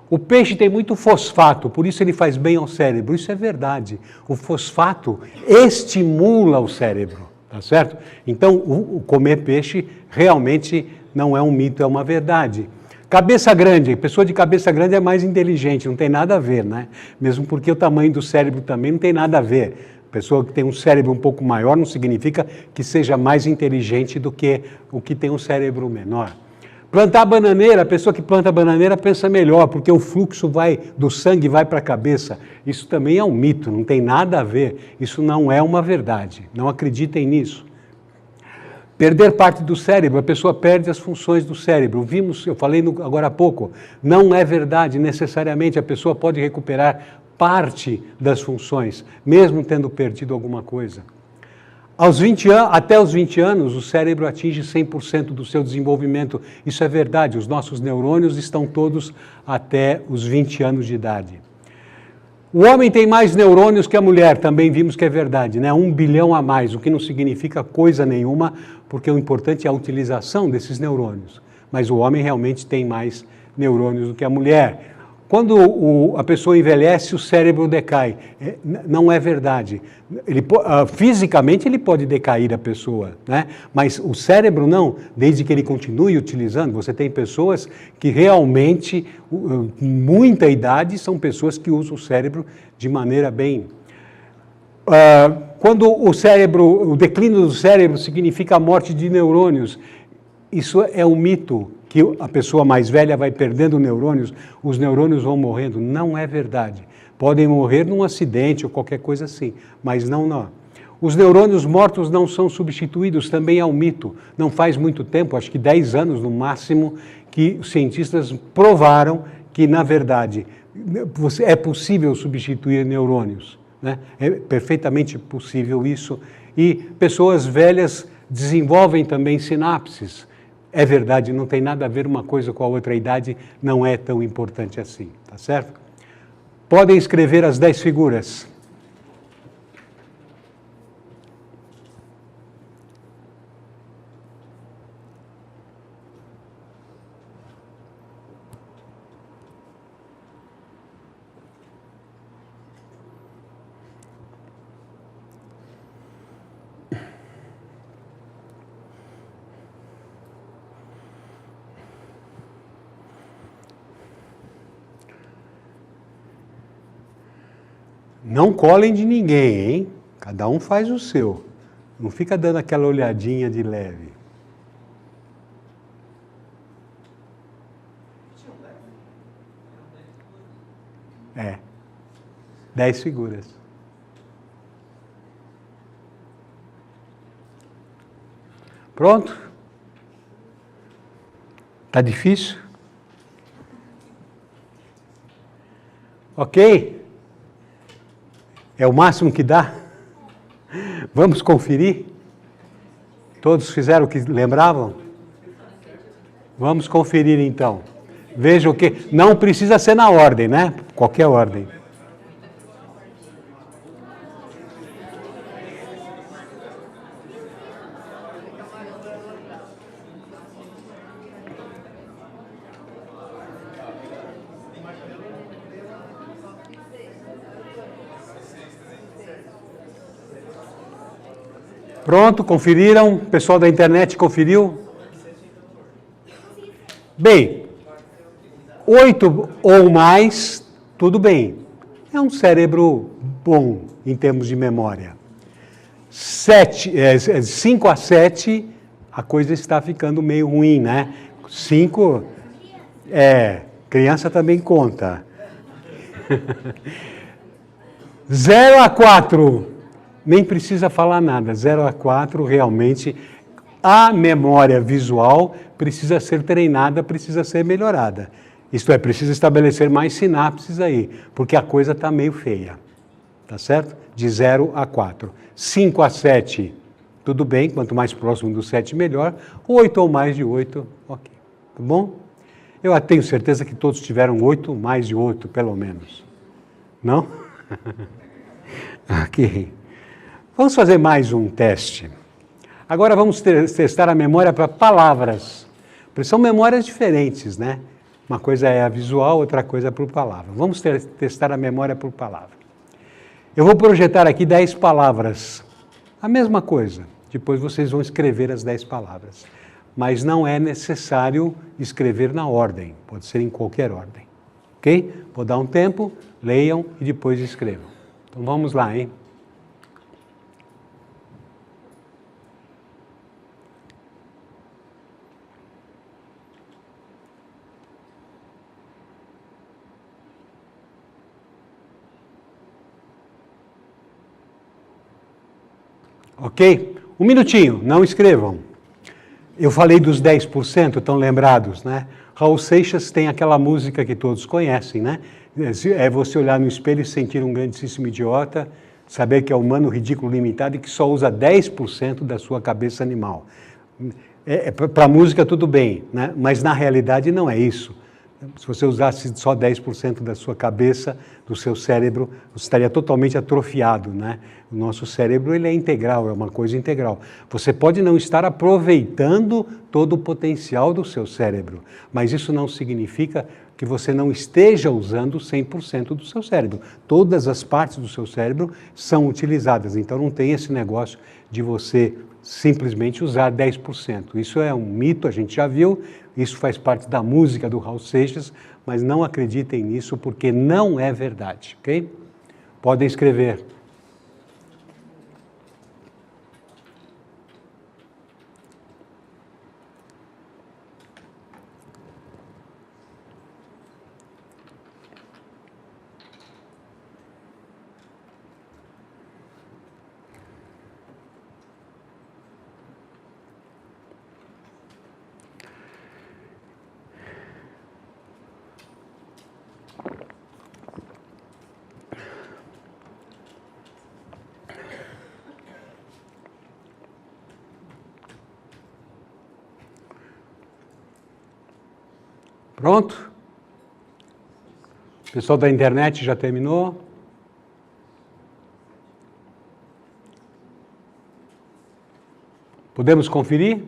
Speaker 1: O peixe tem muito fosfato, por isso ele faz bem ao cérebro. Isso é verdade. O fosfato estimula o cérebro. Tá certo? Então, o comer peixe realmente não é um mito, é uma verdade. Cabeça grande, pessoa de cabeça grande é mais inteligente, não tem nada a ver, né? Mesmo porque o tamanho do cérebro também não tem nada a ver. Pessoa que tem um cérebro um pouco maior não significa que seja mais inteligente do que o que tem um cérebro menor. Plantar bananeira, a pessoa que planta bananeira pensa melhor, porque o fluxo do sangue vai para a cabeça. Isso também é um mito, não tem nada a ver. Isso não é uma verdade. Não acreditem nisso. Perder parte do cérebro, a pessoa perde as funções do cérebro. Vimos, eu falei agora há pouco, não é verdade, necessariamente a pessoa pode recuperar parte das funções, mesmo tendo perdido alguma coisa. Até os 20 anos, o cérebro atinge 100% do seu desenvolvimento. Isso é verdade, os nossos neurônios estão todos até os 20 anos de idade. O homem tem mais neurônios que a mulher, também vimos que é verdade, né? 1 bilhão a mais, o que não significa coisa nenhuma, porque o importante é a utilização desses neurônios. Mas o homem realmente tem mais neurônios do que a mulher. Quando a pessoa envelhece, o cérebro decai. Não é verdade. Fisicamente ele pode decair a pessoa, né? Mas o cérebro não, desde que ele continue utilizando. Você tem pessoas que realmente, com muita idade, são pessoas que usam o cérebro de maneira bem... Quando o declínio do cérebro significa a morte de neurônios, isso é um mito, que a pessoa mais velha vai perdendo neurônios, os neurônios vão morrendo. Não é verdade. Podem morrer num acidente ou qualquer coisa assim, mas não. Os neurônios mortos não são substituídos, também é um mito. Não faz muito tempo, acho que 10 anos no máximo, que os cientistas provaram que, na verdade, é possível substituir neurônios, né? É perfeitamente possível isso. E pessoas velhas desenvolvem também sinapses. É verdade, não tem nada a ver uma coisa com a outra, a idade não é tão importante assim, tá certo? Podem escrever as 10 figuras. Não colhem de ninguém, hein? Cada um faz o seu. Não fica dando aquela olhadinha de leve. É. 10 figuras. Pronto? Tá difícil? Ok? É o máximo que dá? Vamos conferir? Todos fizeram o que lembravam? Vamos conferir então. Veja o que... Não precisa ser na ordem, né? Qualquer ordem. Pronto, conferiram? O pessoal da internet conferiu? Bem, 8 ou mais, tudo bem. É um cérebro bom em termos de memória. 5 a 7, a coisa está ficando meio ruim, né? 5, criança também conta. 0 a 4. Nem precisa falar nada, 0 a 4 realmente, a memória visual precisa ser treinada, precisa ser melhorada. Isto é, precisa estabelecer mais sinapses aí, porque a coisa está meio feia, tá certo? De 0 a 4. 5 a 7, tudo bem, quanto mais próximo do 7 melhor. 8 ou mais de 8, ok. Tá bom? Eu tenho certeza que todos tiveram 8, mais de 8, pelo menos. Não? Ok. Vamos fazer mais um teste. Agora vamos testar a memória para palavras. Porque são memórias diferentes, né? Uma coisa é a visual, outra coisa é por palavra. Vamos testar a memória por palavra. Eu vou projetar aqui 10 palavras. A mesma coisa. Depois vocês vão escrever as 10 palavras. Mas não é necessário escrever na ordem. Pode ser em qualquer ordem. Ok? Vou dar um tempo, leiam e depois escrevam. Então vamos lá, hein? Ok? Um minutinho, não escrevam. Eu falei dos 10%, estão lembrados, né? Raul Seixas tem aquela música que todos conhecem, né? É você olhar no espelho e sentir um grandíssimo idiota, saber que é humano, ridículo, limitado e que só usa 10% da sua cabeça animal. Para a música tudo bem, né? Mas na realidade não é isso. Se você usasse só 10% da sua cabeça, do seu cérebro, você estaria totalmente atrofiado, né? O nosso cérebro ele é integral, é uma coisa integral. Você pode não estar aproveitando todo o potencial do seu cérebro, mas isso não significa que você não esteja usando 100% do seu cérebro. Todas as partes do seu cérebro são utilizadas, então não tem esse negócio de você simplesmente usar 10%. Isso é um mito, a gente já viu, isso faz parte da música do Raul Seixas, mas não acreditem nisso porque não é verdade, ok? Podem escrever. Pronto? O pessoal da internet já terminou? Podemos conferir?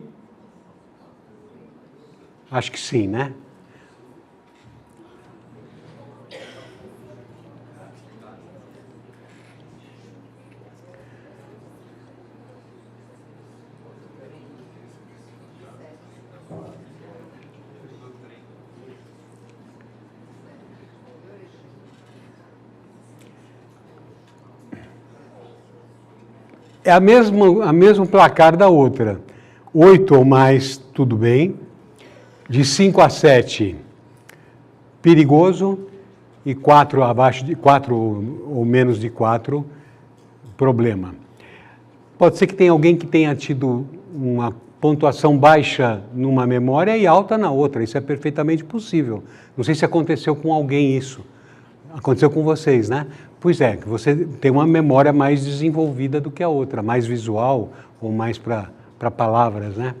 Speaker 1: Acho que sim, né? É a mesmo placar da outra. 8 ou mais, tudo bem. De 5 a 7, perigoso. E 4 abaixo de 4 ou menos de 4, problema. Pode ser que tenha alguém que tenha tido uma pontuação baixa numa memória e alta na outra. Isso é perfeitamente possível. Não sei se aconteceu com alguém isso. Aconteceu com vocês, né? Pois é, que você tem uma memória mais desenvolvida do que a outra, mais visual ou mais para palavras, né?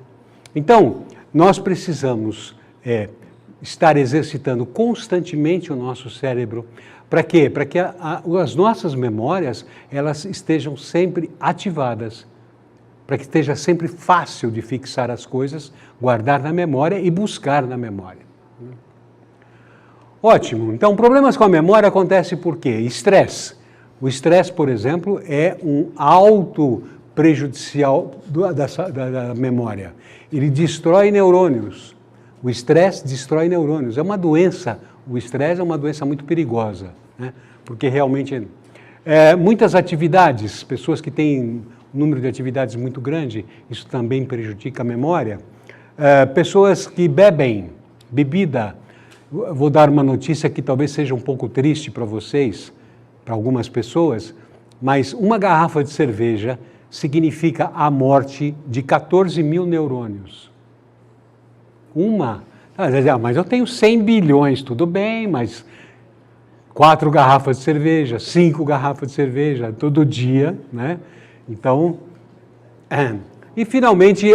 Speaker 1: Então, nós precisamos estar exercitando constantemente o nosso cérebro. Para quê? Para que as nossas memórias elas estejam sempre ativadas, para que esteja sempre fácil de fixar as coisas, guardar na memória e buscar na memória. Ótimo. Então, problemas com a memória acontecem por quê? Estresse. O estresse, por exemplo, é um alto prejudicial da memória. Ele destrói neurônios. O estresse destrói neurônios. É uma doença. O estresse é uma doença muito perigosa, né? Porque realmente muitas atividades, pessoas que têm um número de atividades muito grande, isso também prejudica a memória. Pessoas que bebem bebida. Vou dar uma notícia que talvez seja um pouco triste para vocês, para algumas pessoas, mas uma garrafa de cerveja significa a morte de 14 mil neurônios. Mas eu tenho 100 bilhões, tudo bem, mas 4 garrafas de cerveja, 5 garrafas de cerveja, todo dia, né? Então, e finalmente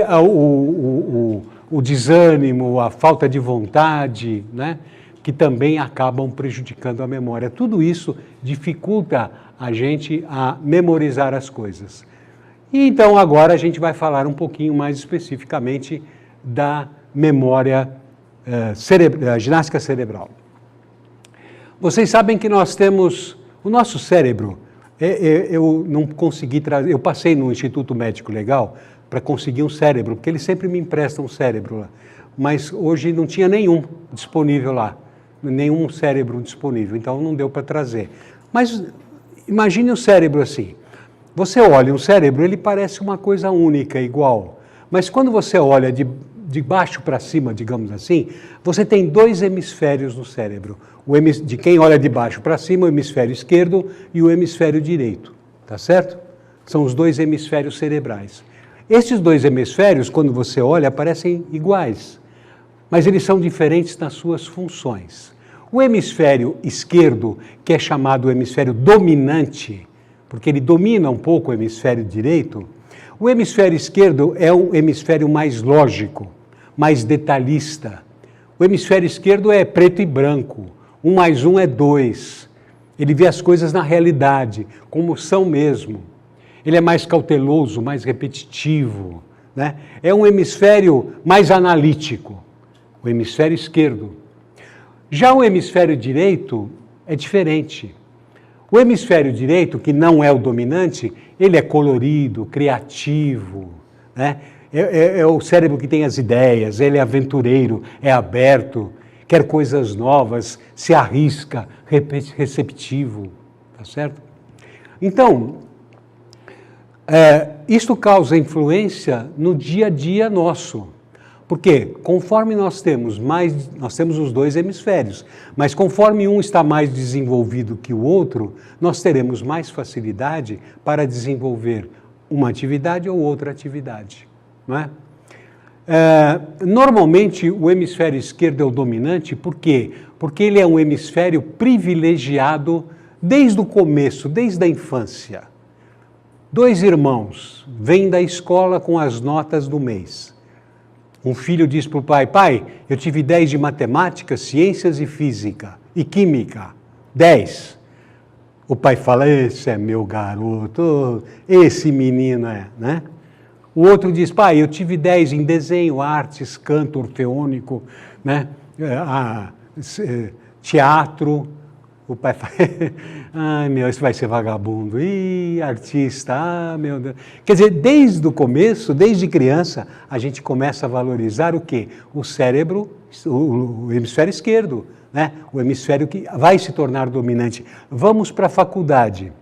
Speaker 1: o desânimo, a falta de vontade, né, que também acabam prejudicando a memória. Tudo isso dificulta a gente a memorizar as coisas. E então agora a gente vai falar um pouquinho mais especificamente da memória da ginástica cerebral. Vocês sabem que nós temos o nosso cérebro. Eu não consegui trazer, eu passei no Instituto Médico Legal para conseguir um cérebro, porque eles sempre me emprestam um cérebro lá. Mas hoje não tinha nenhum disponível lá, nenhum cérebro disponível, então não deu para trazer. Mas imagine o cérebro assim. Você olha um cérebro, ele parece uma coisa única, igual. Mas quando você olha de baixo para cima, digamos assim, você tem 2 hemisférios no cérebro. De quem olha de baixo para cima, o hemisfério esquerdo e o hemisfério direito, tá certo? São os 2 hemisférios cerebrais. Esses dois hemisférios, quando você olha, parecem iguais, mas eles são diferentes nas suas funções. O hemisfério esquerdo, que é chamado o hemisfério dominante, porque ele domina um pouco o hemisfério direito, o hemisfério esquerdo é o hemisfério mais lógico, mais detalhista. O hemisfério esquerdo é preto e branco, 1 mais 1 é 2. Ele vê as coisas na realidade, como são mesmo. Ele é mais cauteloso, mais repetitivo, né? É um hemisfério mais analítico, o hemisfério esquerdo. Já o hemisfério direito é diferente. O hemisfério direito, que não é o dominante, ele é colorido, criativo, né? É o cérebro que tem as ideias, ele é aventureiro, é aberto, quer coisas novas, se arrisca, receptivo, tá certo? Então, isto causa influência no dia a dia nosso, porque conforme nós temos os dois hemisférios, mas conforme um está mais desenvolvido que o outro, nós teremos mais facilidade para desenvolver uma atividade ou outra atividade, não é? Normalmente o hemisfério esquerdo é o dominante, por quê? Porque ele é um hemisfério privilegiado desde o começo, desde a infância. 2 irmãos vêm da escola com as notas do mês. Um filho diz para o pai, pai, eu tive 10 de matemática, ciências e física, e química, 10. O pai fala, esse é meu garoto, esse menino é, né? O outro diz, pai, eu tive 10 em desenho, artes, canto orfeônico, né? Teatro. O pai fala, ai meu, isso vai ser vagabundo. Ih, artista, ah meu Deus. Quer dizer, desde o começo, desde criança, a gente começa a valorizar o quê? O cérebro, o hemisfério esquerdo, né? O hemisfério que vai se tornar dominante. Vamos para a faculdade,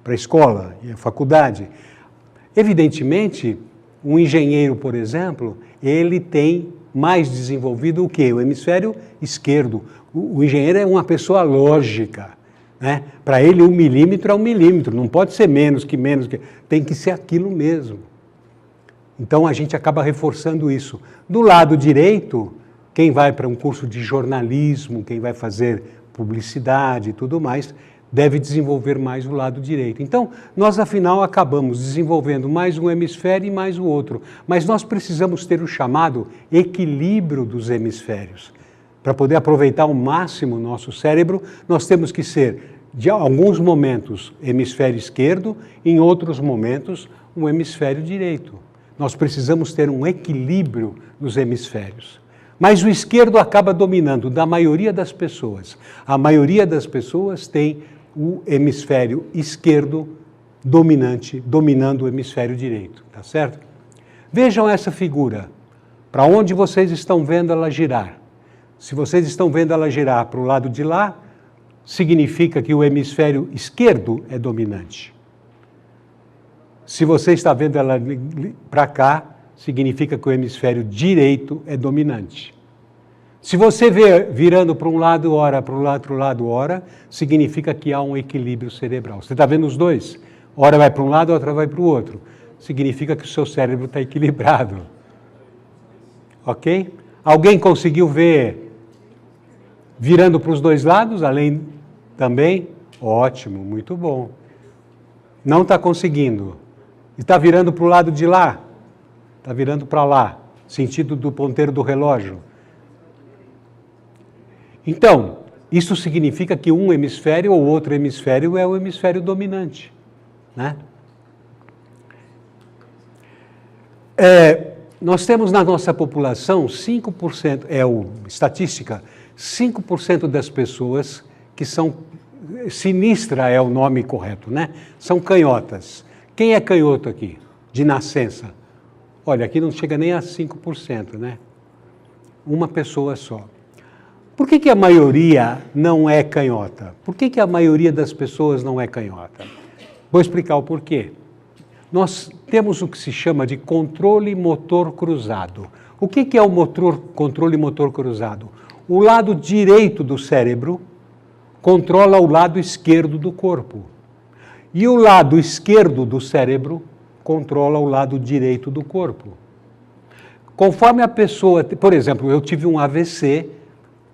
Speaker 1: para a escola e a faculdade. Evidentemente, um engenheiro, por exemplo, ele tem mais desenvolvido o quê? O hemisfério esquerdo. O engenheiro é uma pessoa lógica, né? Para ele 1 milímetro é 1 milímetro, não pode ser menos, tem que ser aquilo mesmo. Então a gente acaba reforçando isso. Do lado direito, quem vai para um curso de jornalismo, quem vai fazer publicidade e tudo mais, deve desenvolver mais o lado direito. Então, nós afinal acabamos desenvolvendo mais um hemisfério e mais o outro, mas nós precisamos ter o chamado equilíbrio dos hemisférios. Para poder aproveitar ao máximo o nosso cérebro, nós temos que ser, de alguns momentos, hemisfério esquerdo, em outros momentos, um hemisfério direito. Nós precisamos ter um equilíbrio nos hemisférios. Mas o esquerdo acaba dominando da maioria das pessoas. A maioria das pessoas tem o hemisfério esquerdo dominante, dominando o hemisfério direito, tá certo? Vejam essa figura. Para onde vocês estão vendo ela girar? Se vocês estão vendo ela girar para o lado de lá, significa que o hemisfério esquerdo é dominante. Se você está vendo ela para cá, significa que o hemisfério direito é dominante. Se você vê virando para um lado, ora, para o outro lado, ora, significa que há um equilíbrio cerebral. Você está vendo os dois? Ora vai para um lado, outra vai para o outro. Significa que o seu cérebro está equilibrado. Ok? Alguém conseguiu ver virando para os dois lados, além também? Ótimo, muito bom. Não está conseguindo. Está virando para o lado de lá? Está virando para lá, sentido do ponteiro do relógio. Então, isso significa que um hemisfério ou outro hemisfério é o hemisfério dominante, né? Nós temos na nossa população 5%, estatística, 5% das pessoas que são, sinistra é o nome correto, né? São canhotas. Quem é canhoto aqui, de nascença? Olha, aqui não chega nem a 5%, né? Uma pessoa só. Por que a maioria não é canhota? Por que a maioria das pessoas não é canhota? Vou explicar o porquê. Nós temos o que se chama de controle motor cruzado. O que é o controle motor cruzado? O lado direito do cérebro controla o lado esquerdo do corpo. E o lado esquerdo do cérebro controla o lado direito do corpo. Conforme a pessoa, por exemplo, eu tive um AVC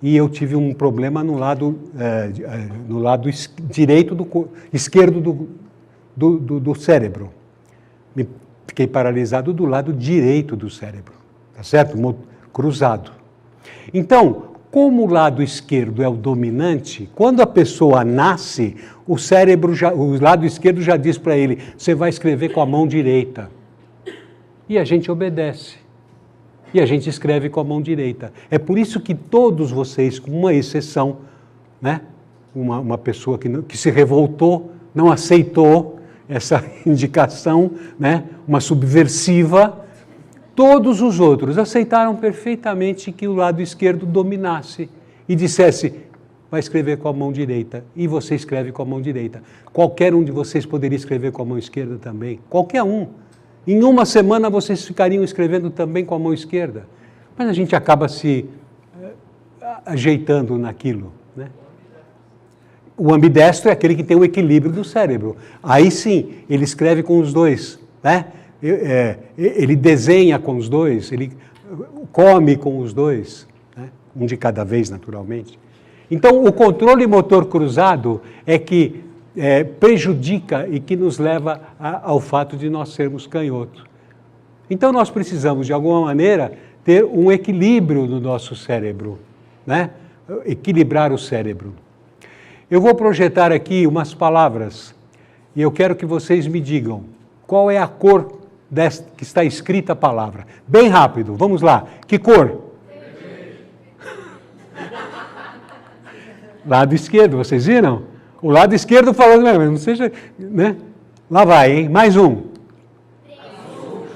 Speaker 1: e eu tive um problema no lado direito esquerdo do cérebro. Fiquei paralisado do lado direito do cérebro, tá certo? Cruzado. Então, como o lado esquerdo é o dominante, quando a pessoa nasce, o lado esquerdo já diz para ele, você vai escrever com a mão direita. E a gente obedece. E a gente escreve com a mão direita. É por isso que todos vocês, com uma exceção, né? Uma pessoa que se revoltou, não aceitou essa indicação, né? Uma subversiva, todos os outros aceitaram perfeitamente que o lado esquerdo dominasse e dissesse, vai escrever com a mão direita, e você escreve com a mão direita. Qualquer um de vocês poderia escrever com a mão esquerda também, qualquer um. Em uma semana vocês ficariam escrevendo também com a mão esquerda, mas a gente acaba se ajeitando naquilo, né? O ambidestro é aquele que tem o equilíbrio do cérebro. Aí sim, ele escreve com os dois, né? Ele desenha com os dois, ele come com os dois, né? Um de cada vez, naturalmente. Então, o controle motor cruzado é que prejudica e que nos leva ao fato de nós sermos canhotos. Então, nós precisamos, de alguma maneira, ter um equilíbrio no nosso cérebro, né? Equilibrar o cérebro. Eu vou projetar aqui umas palavras e eu quero que vocês me digam qual é a cor que está escrita a palavra. Bem rápido, vamos lá. Que cor? Lado esquerdo, vocês viram? O lado esquerdo falando, não seja, né? Lá vai, hein? Mais um.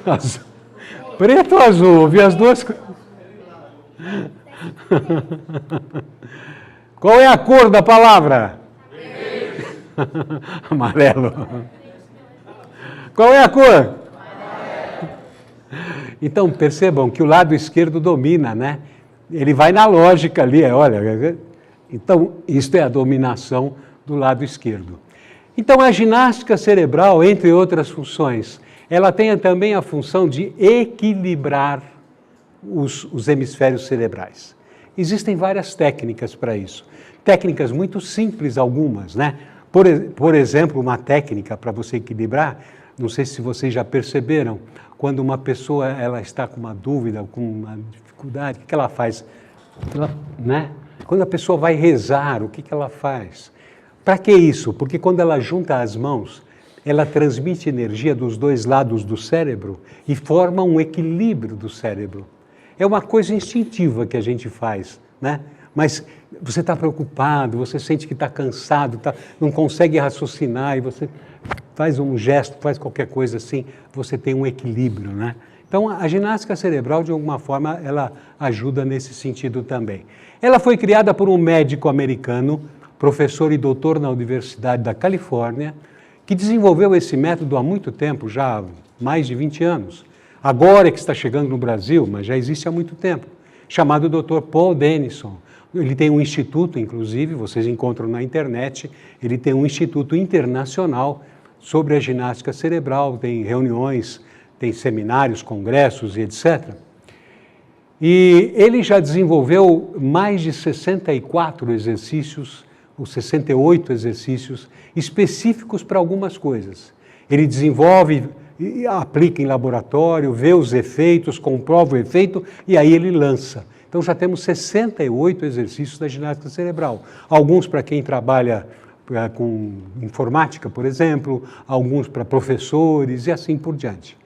Speaker 1: Azul. Preto ou azul? Ouvi as duas coisas. Qual é a cor da palavra? Amarelo. Qual é a cor? Então, percebam que o lado esquerdo domina, né? Ele vai na lógica ali, olha. Então, isto é a dominação do lado esquerdo. Então, a ginástica cerebral, entre outras funções, ela tem também a função de equilibrar os hemisférios cerebrais. Existem várias técnicas para isso. Técnicas muito simples, algumas, né? Por exemplo, uma técnica para você equilibrar, não sei se vocês já perceberam, quando uma pessoa ela está com uma dúvida, com uma dificuldade, o que ela faz? Né? Quando a pessoa vai rezar, o que ela faz? Para que isso? Porque quando ela junta as mãos, ela transmite energia dos dois lados do cérebro e forma um equilíbrio do cérebro. É uma coisa instintiva que a gente faz, né? Mas você está preocupado, você sente que está cansado, não consegue raciocinar e você faz um gesto, faz qualquer coisa assim, você tem um equilíbrio, né? Então, a ginástica cerebral, de alguma forma, ela ajuda nesse sentido também. Ela foi criada por um médico americano, professor e doutor na Universidade da Califórnia, que desenvolveu esse método há muito tempo, já há mais de 20 anos. Agora é que está chegando no Brasil, mas já existe há muito tempo, chamado Dr. Paul Denison. Ele tem um instituto, inclusive, vocês encontram na internet, ele tem um instituto internacional sobre a ginástica cerebral, tem reuniões, tem seminários, congressos e etc. E ele já desenvolveu mais de 64 exercícios, ou 68 exercícios específicos para algumas coisas. Ele desenvolve, aplica em laboratório, vê os efeitos, comprova o efeito e aí ele lança. Então já temos 68 exercícios da ginástica cerebral. Alguns para quem trabalha com informática, por exemplo, alguns para professores e assim por diante.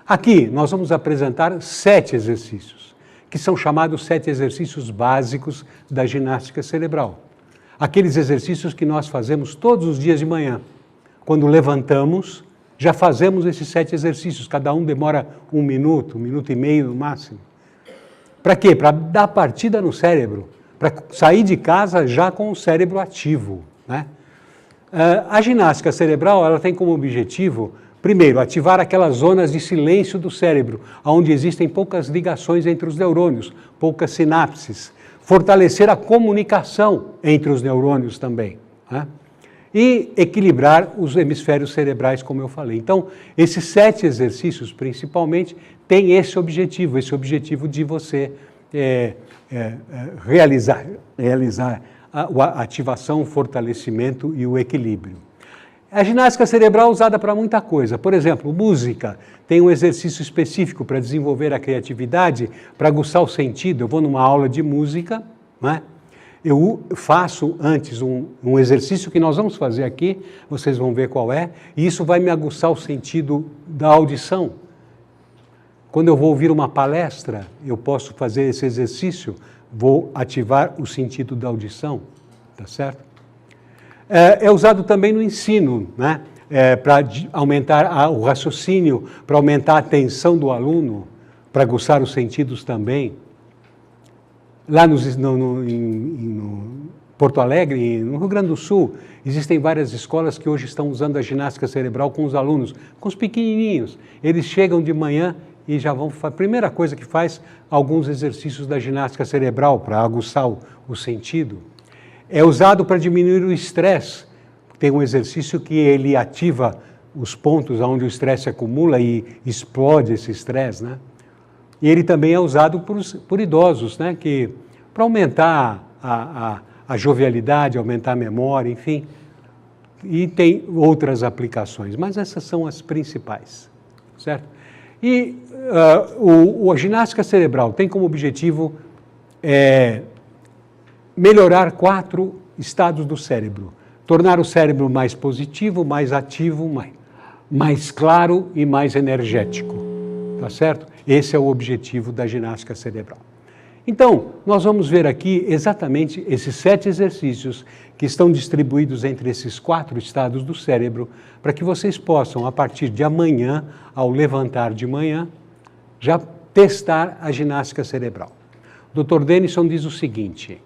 Speaker 1: Aqui nós vamos apresentar 7 exercícios, que são chamados 7 exercícios básicos da ginástica cerebral. Aqueles exercícios que nós fazemos todos os dias de manhã. Quando levantamos, já fazemos esses 7 exercícios, cada um demora 1 minuto, 1 minuto e meio no máximo. Para quê? Para dar partida no cérebro, para sair de casa já com o cérebro ativo, né? A ginástica cerebral ela tem como objetivo, primeiro, ativar aquelas zonas de silêncio do cérebro, onde existem poucas ligações entre os neurônios, poucas sinapses, fortalecer a comunicação entre os neurônios também, né? e equilibrar os hemisférios cerebrais, como eu falei. Então, esses 7 exercícios, principalmente, têm esse objetivo de você realizar a ativação, o fortalecimento e o equilíbrio. A ginástica cerebral é usada para muita coisa. Por exemplo, música tem um exercício específico para desenvolver a criatividade, para aguçar o sentido. Eu vou numa aula de música, né? Eu faço antes um exercício que nós vamos fazer aqui, vocês vão ver qual é, e isso vai me aguçar o sentido da audição. Quando eu vou ouvir uma palestra, eu posso fazer esse exercício, vou ativar o sentido da audição, tá certo? É usado também no ensino, né? Para aumentar o raciocínio, para aumentar a atenção do aluno, para aguçar os sentidos também. Lá em Porto Alegre, no Rio Grande do Sul, existem várias escolas que hoje estão usando a ginástica cerebral com os alunos, com os pequenininhos. Eles chegam de manhã e já vão, a primeira coisa que faz, alguns exercícios da ginástica cerebral para aguçar o sentido. É usado para diminuir o estresse. Tem um exercício que ele ativa os pontos onde o estresse acumula e explode esse estresse, né? E ele também é usado por idosos, né? Para aumentar a jovialidade, aumentar a memória, enfim. E tem outras aplicações, mas essas são as principais, certo? E a ginástica cerebral tem como objetivo melhorar 4 estados do cérebro. Tornar o cérebro mais positivo, mais ativo, mais claro e mais energético. Tá certo? Esse é o objetivo da ginástica cerebral. Então, nós vamos ver aqui exatamente esses 7 exercícios que estão distribuídos entre esses 4 estados do cérebro, para que vocês possam, a partir de amanhã, ao levantar de manhã, já testar a ginástica cerebral. O Dr. Denison diz o seguinte: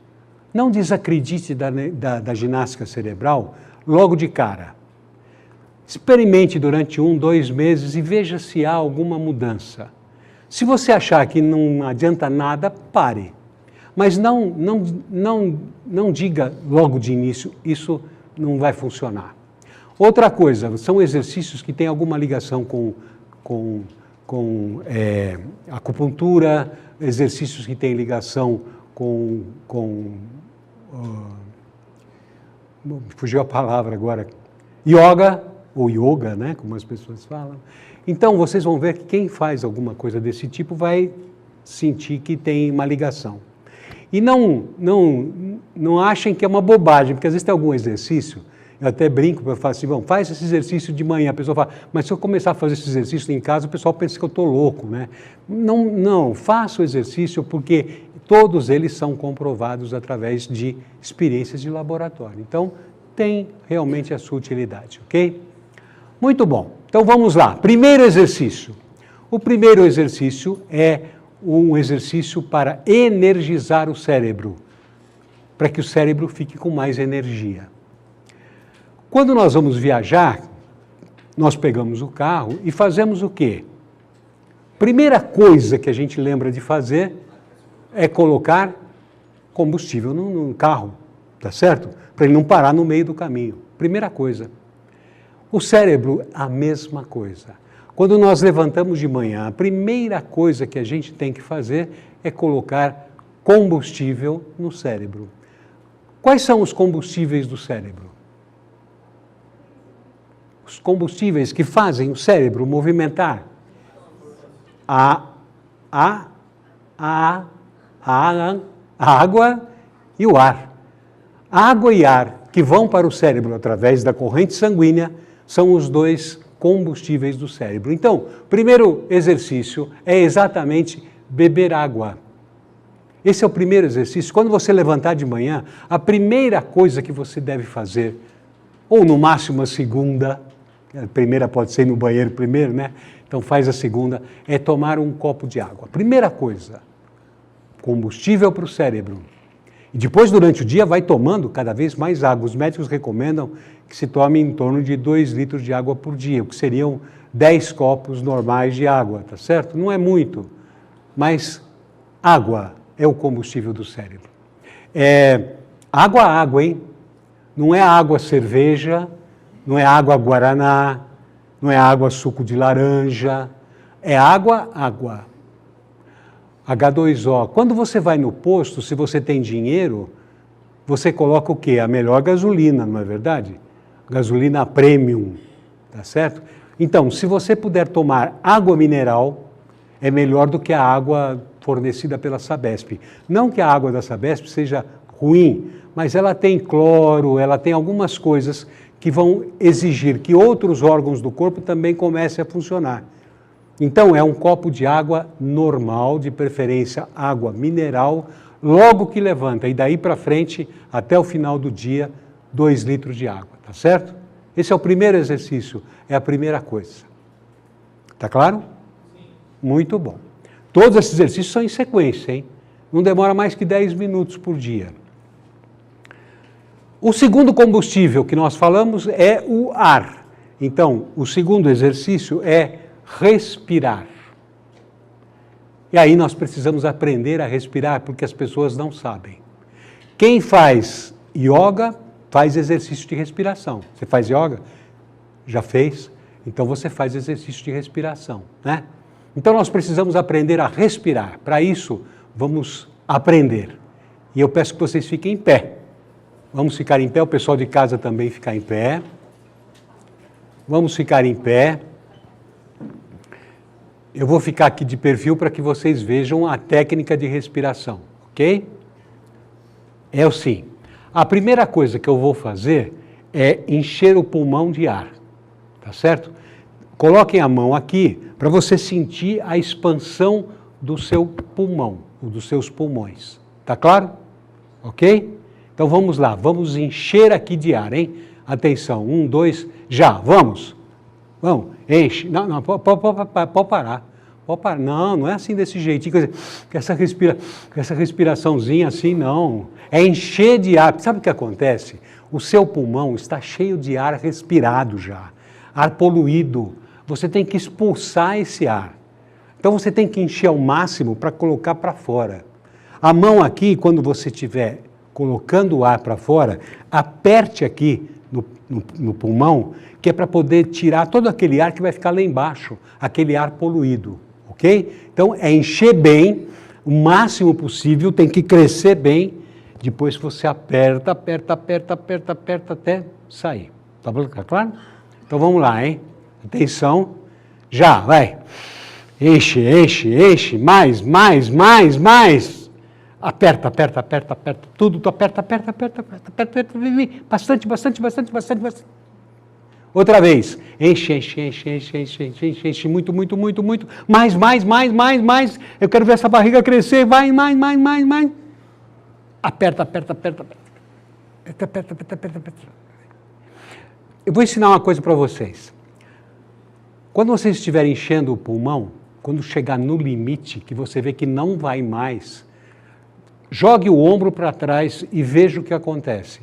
Speaker 1: não desacredite da ginástica cerebral logo de cara. Experimente durante 1, 2 meses e veja se há alguma mudança. Se você achar que não adianta nada, pare. Mas não diga logo de início, isso não vai funcionar. Outra coisa, são exercícios que têm alguma ligação com acupuntura, exercícios que têm ligação fugiu a palavra agora, yoga, ou yoga, né, como as pessoas falam. Então, vocês vão ver que quem faz alguma coisa desse tipo vai sentir que tem uma ligação. E não achem que é uma bobagem, porque às vezes tem algum exercício, eu até brinco, eu falo assim, bom, faz esse exercício de manhã, a pessoa fala, mas se eu começar a fazer esse exercício em casa, o pessoal pensa que eu estou louco, né? Não, faça o exercício porque todos eles são comprovados através de experiências de laboratório. Então, tem realmente a sua utilidade, ok? Muito bom. Então, vamos lá. Primeiro exercício. O primeiro exercício é um exercício para energizar o cérebro, para que o cérebro fique com mais energia. Quando nós vamos viajar, nós pegamos o carro e fazemos o quê? Primeira coisa que a gente lembra de fazer é colocar combustível no carro, tá certo? Para ele não parar no meio do caminho. Primeira coisa. O cérebro, a mesma coisa. Quando nós levantamos de manhã, a primeira coisa que a gente tem que fazer é colocar combustível no cérebro. Quais são os combustíveis do cérebro? Os combustíveis que fazem o cérebro movimentar. A água e o ar. Água e ar que vão para o cérebro através da corrente sanguínea são os 2 combustíveis do cérebro. Então, o primeiro exercício é exatamente beber água. Esse é o primeiro exercício. Quando você levantar de manhã, a primeira coisa que você deve fazer, ou no máximo a segunda, a primeira pode ser no banheiro primeiro, né? Então faz a segunda, é tomar um copo de água. Primeira coisa, combustível para o cérebro. E depois, durante o dia, vai tomando cada vez mais água. Os médicos recomendam que se tome em torno de 2 litros de água por dia, o que seriam 10 copos normais de água, tá certo? Não é muito, mas água é o combustível do cérebro. Água, hein? Não é água cerveja, não é água guaraná, não é água suco de laranja, é água. H2O. Quando você vai no posto, se você tem dinheiro, você coloca o quê? A melhor gasolina, não é verdade? Gasolina premium, tá certo? Então, se você puder tomar água mineral, é melhor do que a água fornecida pela Sabesp. Não que a água da Sabesp seja ruim, mas ela tem cloro, ela tem algumas coisas que vão exigir que outros órgãos do corpo também comecem a funcionar. Então, é um copo de água normal, de preferência água mineral, logo que levanta. E daí para frente, até o final do dia, 2 litros de água, tá certo? Esse é o primeiro exercício, é a primeira coisa. Tá claro? Sim. Muito bom. Todos esses exercícios são em sequência, hein? Não demora mais que 10 minutos por dia. O segundo combustível que nós falamos é o ar. Então, o segundo exercício é respirar. E aí nós precisamos aprender a respirar, porque as pessoas não sabem. Quem faz yoga faz exercício de respiração. Você faz yoga? Já fez? Então você faz exercício de respiração, né? Então nós precisamos aprender a respirar. Para isso, vamos aprender. E eu peço que vocês fiquem em pé. Vamos ficar em pé, o pessoal de casa também ficar em pé. Vamos ficar em pé. Eu vou ficar aqui de perfil para que vocês vejam a técnica de respiração, ok? É assim, a primeira coisa que eu vou fazer é encher o pulmão de ar, tá certo? Coloquem a mão aqui para você sentir a expansão do seu pulmão, ou dos seus pulmões, tá claro? Ok? Então vamos lá, vamos encher aqui de ar, hein? Atenção, 1, 2, já, vamos! Vamos, enche. Não, pode parar. Pode parar. Não é assim desse jeitinho, com essa respiraçãozinha assim, não. É encher de ar. Sabe o que acontece? O seu pulmão está cheio de ar respirado já, ar poluído. Você tem que expulsar esse ar. Então você tem que encher ao máximo para colocar para fora. A mão aqui, quando você estiver colocando o ar para fora, aperte aqui no pulmão, que é para poder tirar todo aquele ar que vai ficar lá embaixo, aquele ar poluído, ok? Então, é encher bem, o máximo possível, tem que crescer bem, depois você aperta até sair. Tá claro? Então, vamos lá, hein? Atenção, já, vai. Enche, mais. Aperta, tudo, tu aperta, bastante. Outra vez, enche, muito, mais, eu quero ver essa barriga crescer, vai, mais. Aperta. Eu vou ensinar uma coisa para vocês. Quando vocês estiverem enchendo o pulmão, quando chegar no limite, que você vê que não vai mais, jogue o ombro para trás e veja o que acontece.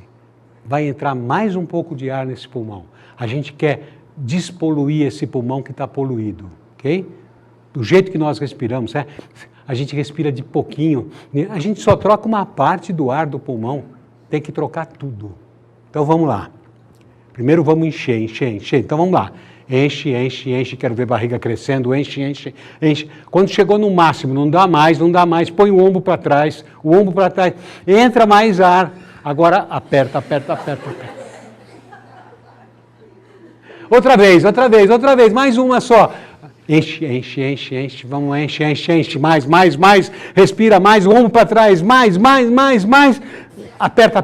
Speaker 1: Vai entrar mais um pouco de ar nesse pulmão. A gente quer despoluir esse pulmão que está poluído, ok? Do jeito que nós respiramos, a gente respira de pouquinho, a gente só troca uma parte do ar do pulmão, tem que trocar tudo. Então vamos lá. Primeiro vamos encher. Então vamos lá. Enche, quero ver barriga crescendo, enche. Quando chegou no máximo, não dá mais, põe o ombro para trás, entra mais ar, agora aperta. Outra vez, mais uma só. Enche, vamos, enche, mais, respira mais, o ombro para trás, mais. Aperta.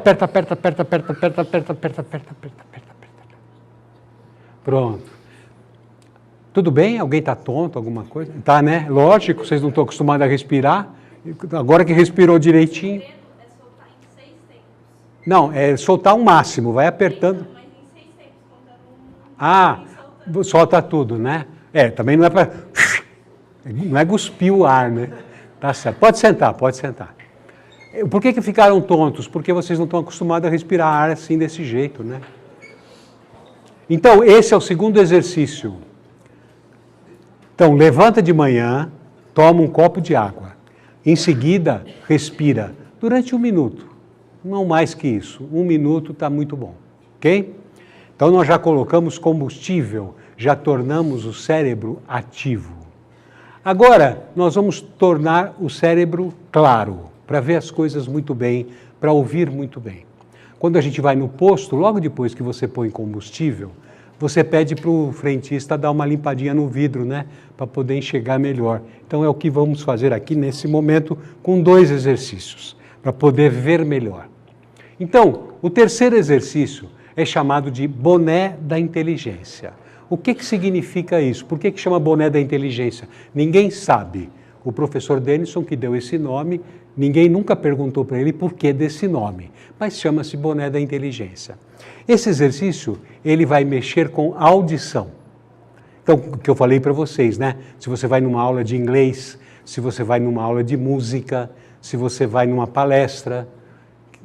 Speaker 1: Pronto. Tudo bem? Alguém está tonto, alguma coisa? Tá, né? Lógico, vocês não estão acostumados a respirar. Agora que respirou direitinho.
Speaker 2: É soltar em 6 tempos.
Speaker 1: Não, é soltar o máximo, vai apertando.
Speaker 2: Mas em 6 tempos, contando
Speaker 1: solta tudo, né? Também não é para... Não é cuspir o ar, né? Tá certo. Pode sentar. Por que ficaram tontos? Porque vocês não estão acostumados a respirar ar assim, desse jeito, né? Então, esse é o segundo exercício. Então, levanta de manhã, toma um copo de água. Em seguida, respira durante 1 minuto. Não mais que isso. 1 minuto está muito bom. ok? Então nós já colocamos combustível, já tornamos o cérebro ativo. Agora nós vamos tornar o cérebro claro, para ver as coisas muito bem, para ouvir muito bem. Quando a gente vai no posto, logo depois que você põe combustível, você pede para o frentista dar uma limpadinha no vidro, né? Para poder enxergar melhor. Então é o que vamos fazer aqui nesse momento com 2 exercícios, para poder ver melhor. Então, o terceiro exercício é chamado de boné da inteligência. O que significa isso? Por que chama boné da inteligência? Ninguém sabe. O professor Denison, que deu esse nome, ninguém nunca perguntou para ele por que desse nome, mas chama-se boné da inteligência. Esse exercício, ele vai mexer com audição. Então, o que eu falei para vocês, né? Se você vai numa aula de inglês, se você vai numa aula de música, se você vai numa palestra,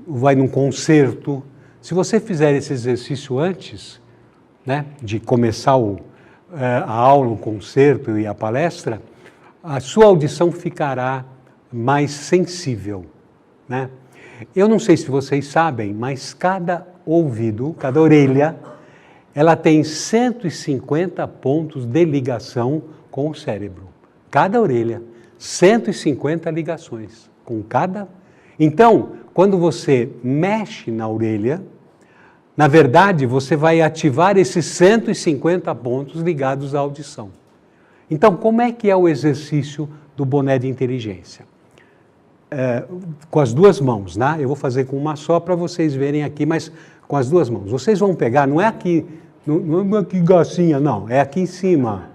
Speaker 1: vai num concerto, se você fizer esse exercício antes, né, de começar a aula, o concerto e a palestra, a sua audição ficará mais sensível, né? Eu não sei se vocês sabem, mas cada ouvido, cada orelha, ela tem 150 pontos de ligação com o cérebro. Cada orelha, 150 ligações com cada. Então, quando você mexe na orelha, na verdade, você vai ativar esses 150 pontos ligados à audição. Então, como é que é o exercício do boné de inteligência? Com as 2 mãos, né? Eu vou fazer com uma só para vocês verem aqui, mas com as 2 mãos. Vocês vão pegar, não é aqui, não é aqui gracinha, não, é aqui em cima.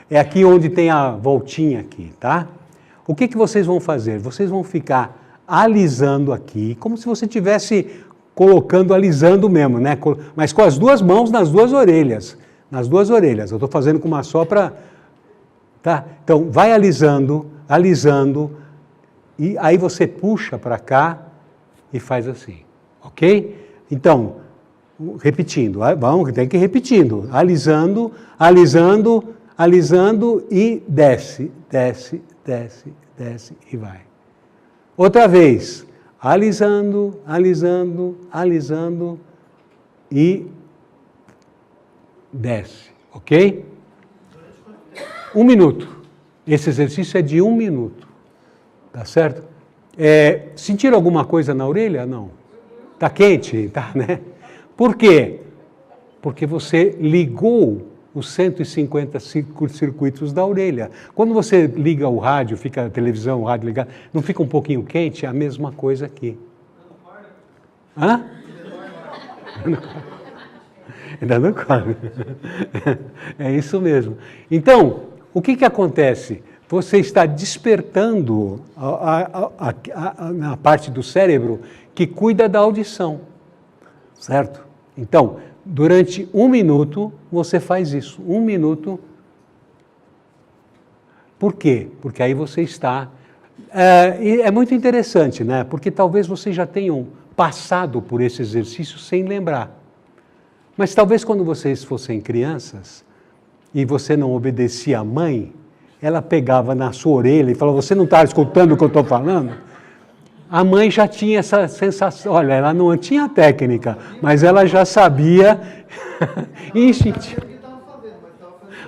Speaker 1: É aqui onde tem a voltinha aqui, tá? O que vocês vão fazer? Vocês vão ficar alisando aqui, como se você estivesse colocando, alisando mesmo, né? Mas com as 2 mãos nas 2 orelhas. Nas 2 orelhas. Eu estou fazendo com uma só para... Tá? Então, vai alisando, alisando, e aí você puxa para cá e faz assim, ok? Então, repetindo, vamos, tem que ir repetindo. Alisando, alisando, alisando e desce, desce, desce, desce e vai. Outra vez, alisando, alisando, alisando e desce, ok? 1 minuto. Esse exercício é de 1 minuto, tá certo? Sentiram alguma coisa na orelha? Não. Tá quente? Tá, né? Por quê? Porque você ligou os 150 circuitos da orelha. Quando você liga o rádio, fica a televisão, o rádio ligado, não fica um pouquinho quente? É a mesma coisa aqui. Hã? Ainda não come. É isso mesmo. Então, o que acontece? Você está despertando a parte do cérebro que cuida da audição, certo? Então, durante 1 minuto, você faz isso. 1 minuto. Por quê? Porque aí você está... é muito interessante, né? Porque talvez vocês já tenham passado por esse exercício sem lembrar. Mas talvez quando vocês fossem crianças e você não obedecia à mãe, ela pegava na sua orelha e falava, você não está escutando o que eu estou falando? A mãe já tinha essa sensação, olha, ela não tinha técnica, mas ela já sabia,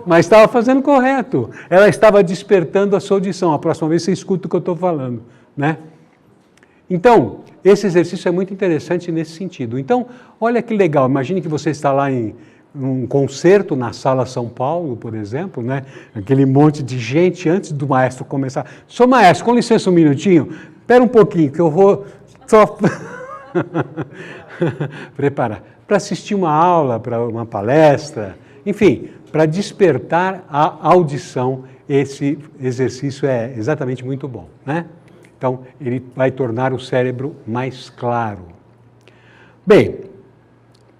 Speaker 1: mas estava fazendo correto. Ela estava despertando a sua audição. A próxima vez você escuta o que eu estou falando, né? Então, esse exercício é muito interessante nesse sentido. Então, olha que legal, imagine que você está lá em um concerto na Sala São Paulo, por exemplo, né? Aquele monte de gente antes do maestro começar. Sou maestro, com licença um minutinho, espera um pouquinho que eu vou só preparar. Para assistir uma aula, para uma palestra, enfim, para despertar a audição, esse exercício é exatamente muito bom, né? Então, ele vai tornar o cérebro mais claro. Bem,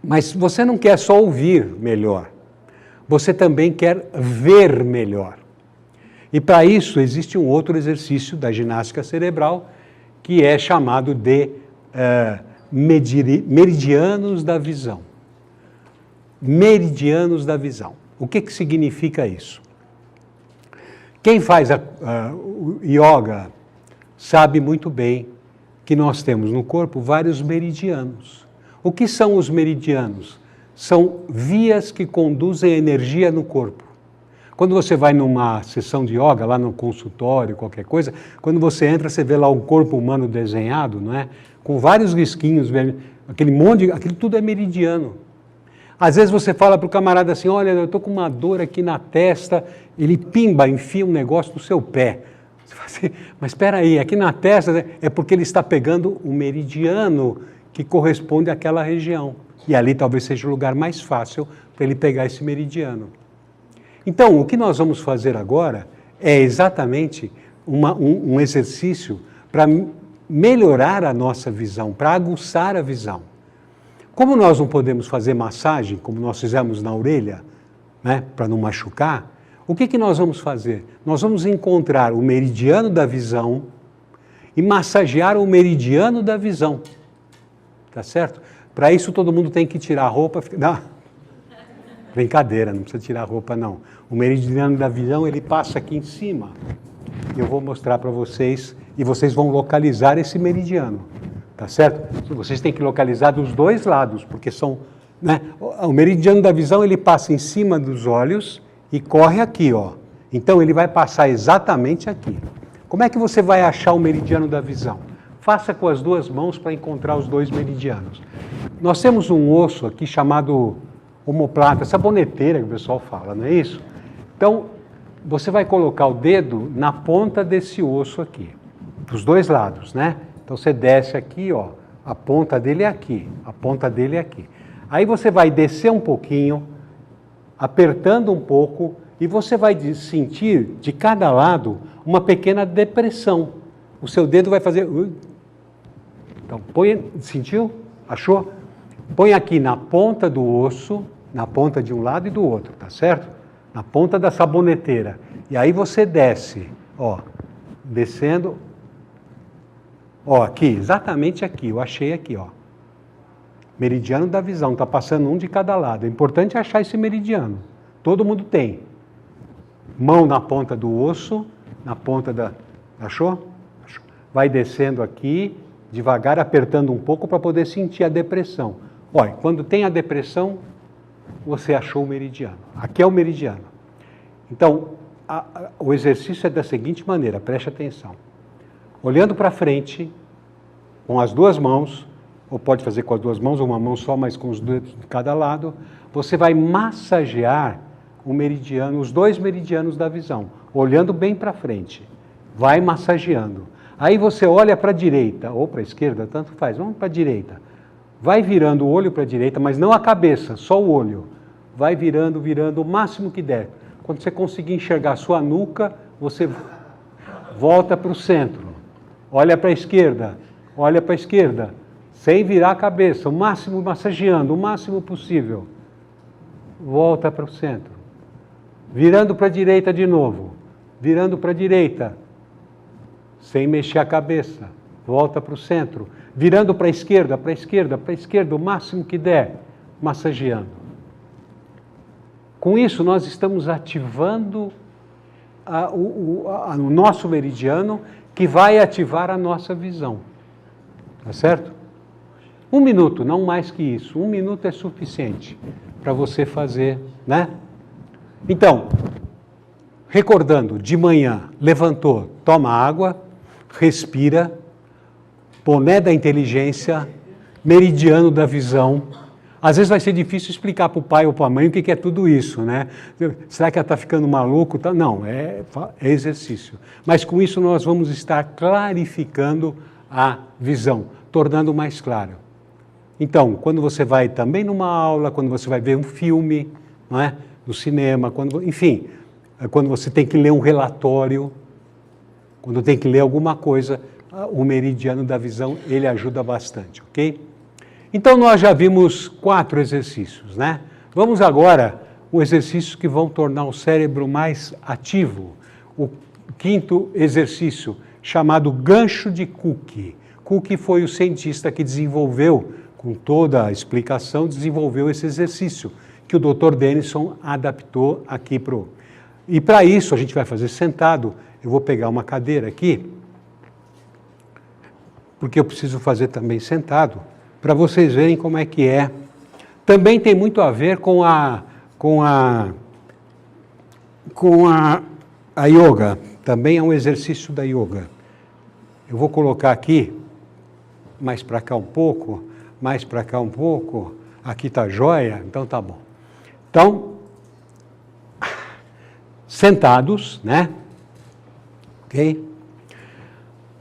Speaker 1: mas você não quer só ouvir melhor, você também quer ver melhor. E para isso existe um outro exercício da ginástica cerebral que é chamado de meridianos da visão. Meridianos da visão. O que significa isso? Quem faz o yoga sabe muito bem que nós temos no corpo vários meridianos. O que são os meridianos? São vias que conduzem a energia no corpo. Quando você vai numa sessão de yoga, lá no consultório, qualquer coisa, quando você entra, você vê lá um corpo humano desenhado, não é? Com vários risquinhos, aquele monte, aquilo tudo é meridiano. Às vezes você fala para o camarada assim, olha, eu estou com uma dor aqui na testa, ele pimba, enfia um negócio no seu pé. Você fala assim, mas espera aí, aqui na testa é porque ele está pegando o meridiano que corresponde àquela região. E ali talvez seja o lugar mais fácil para ele pegar esse meridiano. Então, o que nós vamos fazer agora é exatamente um exercício para melhorar a nossa visão, para aguçar a visão. Como nós não podemos fazer massagem, como nós fizemos na orelha, né, para não machucar, o que nós vamos fazer? Nós vamos encontrar o meridiano da visão e massagear o meridiano da visão. Tá certo? Para isso todo mundo tem que tirar a roupa. Não. Brincadeira, não precisa tirar a roupa não. O meridiano da visão, ele passa aqui em cima. Eu vou mostrar para vocês e vocês vão localizar esse meridiano. Tá certo? Vocês têm que localizar dos dois lados, porque são, né? O meridiano da visão, ele passa em cima dos olhos e corre aqui, ó. Então ele vai passar exatamente aqui. Como é que você vai achar o meridiano da visão? Faça com as duas mãos para encontrar os dois meridianos. Nós temos um osso aqui chamado omoplata, saboneteira que o pessoal fala, não é isso? Então, você vai colocar o dedo na ponta desse osso aqui, dos dois lados, né? Então você desce aqui, ó, a ponta dele é aqui, a ponta dele é aqui. Aí você vai descer um pouquinho, apertando um pouco, e você vai sentir de cada lado uma pequena depressão. O seu dedo vai fazer... Então, sentiu? Achou? Põe aqui na ponta do osso, na ponta de um lado e do outro, tá certo? Na ponta da saboneteira. E aí você desce, ó, descendo, ó, aqui, exatamente aqui, eu achei aqui, ó. Meridiano da visão, tá passando um de cada lado. É importante achar esse meridiano. Todo mundo tem. Mão na ponta do osso, na ponta da... Achou? Achou. Vai descendo aqui, devagar, apertando um pouco para poder sentir a depressão. Olha, quando tem a depressão, você achou o meridiano. Aqui é o meridiano. Então, o exercício é da seguinte maneira, preste atenção. Olhando para frente, com as duas mãos, ou pode fazer com as duas mãos, uma mão só, mas com os dedos de cada lado, você vai massagear o meridiano, os dois meridianos da visão, olhando bem para frente. Vai massageando. Aí você olha para a direita, ou para a esquerda, tanto faz, vamos para a direita. Vai virando o olho para a direita, mas não a cabeça, só o olho. Vai virando, virando o máximo que der. Quando você conseguir enxergar a sua nuca, você volta para o centro. Olha para a esquerda, sem virar a cabeça, o máximo massageando, o máximo possível. Volta para o centro. Virando para a direita de novo. Virando para a direita, sem mexer a cabeça. Volta para o centro. Virando para a esquerda, o máximo que der, massageando. Com isso, nós estamos ativando o nosso meridiano, que vai ativar a nossa visão. Tá certo? 1 minuto, não mais que isso. 1 minuto é suficiente para você fazer, né? Então, recordando, de manhã, levantou, toma água, respira, boné da inteligência, meridiano da visão. Às vezes vai ser difícil explicar para o pai ou para a mãe o que é tudo isso, né? Será que ela está ficando maluco? Não, é exercício. Mas com isso nós vamos estar clarificando a visão, tornando mais claro. Então, quando você vai também numa aula, quando você vai ver um filme, não é? No cinema, enfim, quando você tem que ler um relatório, quando tem que ler alguma coisa, o meridiano da visão, ele ajuda bastante, ok? Então, nós já vimos 4 exercícios, né? Vamos agora, exercícios que vão tornar o cérebro mais ativo. O 5º exercício, chamado gancho de Cooke. Cooke foi o cientista que desenvolveu, com toda a explicação, desenvolveu esse exercício, que o Dr. Denison adaptou aqui para o... E para isso, a gente vai fazer sentado. Eu vou pegar uma cadeira aqui, porque eu preciso fazer também sentado, para vocês verem como é que é. Também tem muito a ver com a yoga. Também é um exercício da yoga. Eu vou colocar aqui, mais para cá um pouco, mais para cá um pouco. Aqui está jóia, então tá bom. Então, sentados, né? Ok?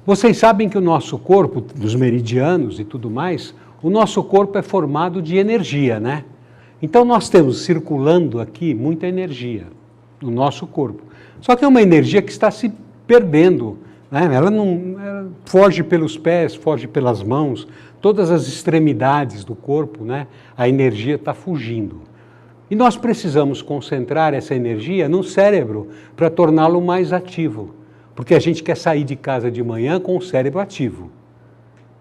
Speaker 1: Vocês sabem que o nosso corpo, dos meridianos e tudo mais, o nosso corpo é formado de energia, né? Então nós temos circulando aqui muita energia no nosso corpo. Só que é uma energia que está se perdendo, né? Ela foge pelos pés, foge pelas mãos, todas as extremidades do corpo, né? A energia está fugindo. E nós precisamos concentrar essa energia no cérebro para torná-lo mais ativo. Porque a gente quer sair de casa de manhã com o cérebro ativo.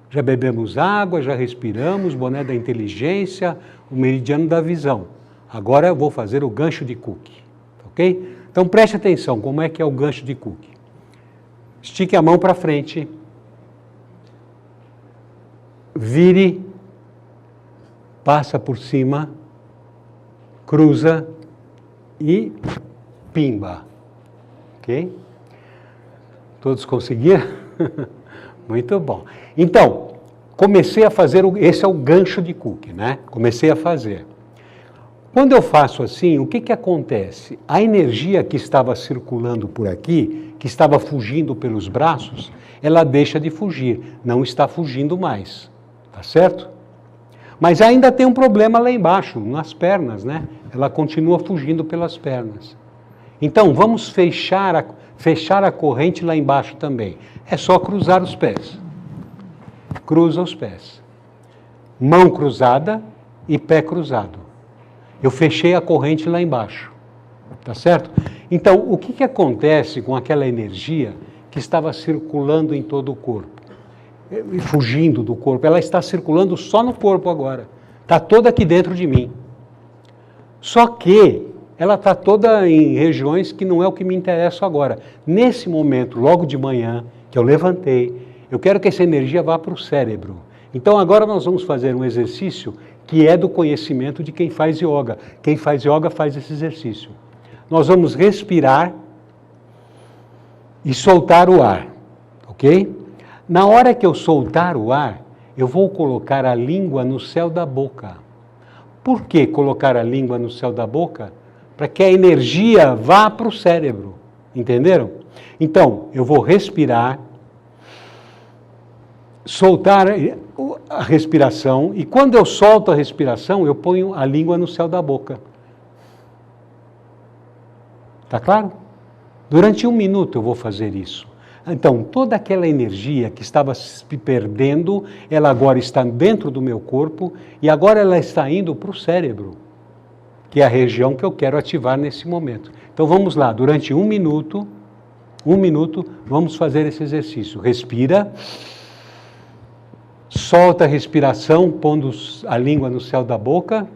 Speaker 1: Já bebemos água, já respiramos, boné da inteligência, o meridiano da visão. Agora eu vou fazer o gancho de Cook, ok? Então preste atenção, como é que é o gancho de Cook. Estique a mão para frente, vire, passa por cima, cruza e pimba, ok? Todos conseguiram? Muito bom. Então, comecei a fazer, esse é o gancho de Cook, né? Comecei a fazer. Quando eu faço assim, o que acontece? A energia que estava circulando por aqui, que estava fugindo pelos braços, ela deixa de fugir, não está fugindo mais, tá certo? Mas ainda tem um problema lá embaixo, nas pernas, né? Ela continua fugindo pelas pernas. Então, vamos fechar a corrente lá embaixo também. É só cruzar os pés. Cruza os pés. Mão cruzada e pé cruzado. Eu fechei a corrente lá embaixo. Tá certo? Então, o que acontece com aquela energia que estava circulando em todo o corpo? Fugindo do corpo. Ela está circulando só no corpo agora. Está toda aqui dentro de mim. Só que ela está toda em regiões que não é o que me interessa agora. Nesse momento, logo de manhã, que eu levantei, eu quero que essa energia vá para o cérebro. Então agora nós vamos fazer um exercício que é do conhecimento de quem faz yoga. Quem faz yoga faz esse exercício. Nós vamos respirar e soltar o ar, ok? Na hora que eu soltar o ar, eu vou colocar a língua no céu da boca. Por que colocar a língua no céu da boca? Para que a energia vá para o cérebro, entenderam? Então, eu vou respirar, soltar a respiração, e quando eu solto a respiração, eu ponho a língua no céu da boca. Tá claro? Durante 1 minuto eu vou fazer isso. Então, toda aquela energia que estava se perdendo, ela agora está dentro do meu corpo, e agora ela está indo para o cérebro, que é a região que eu quero ativar nesse momento. Então vamos lá, durante 1 minuto, vamos fazer esse exercício. Respira, solta a respiração, pondo a língua no céu da boca.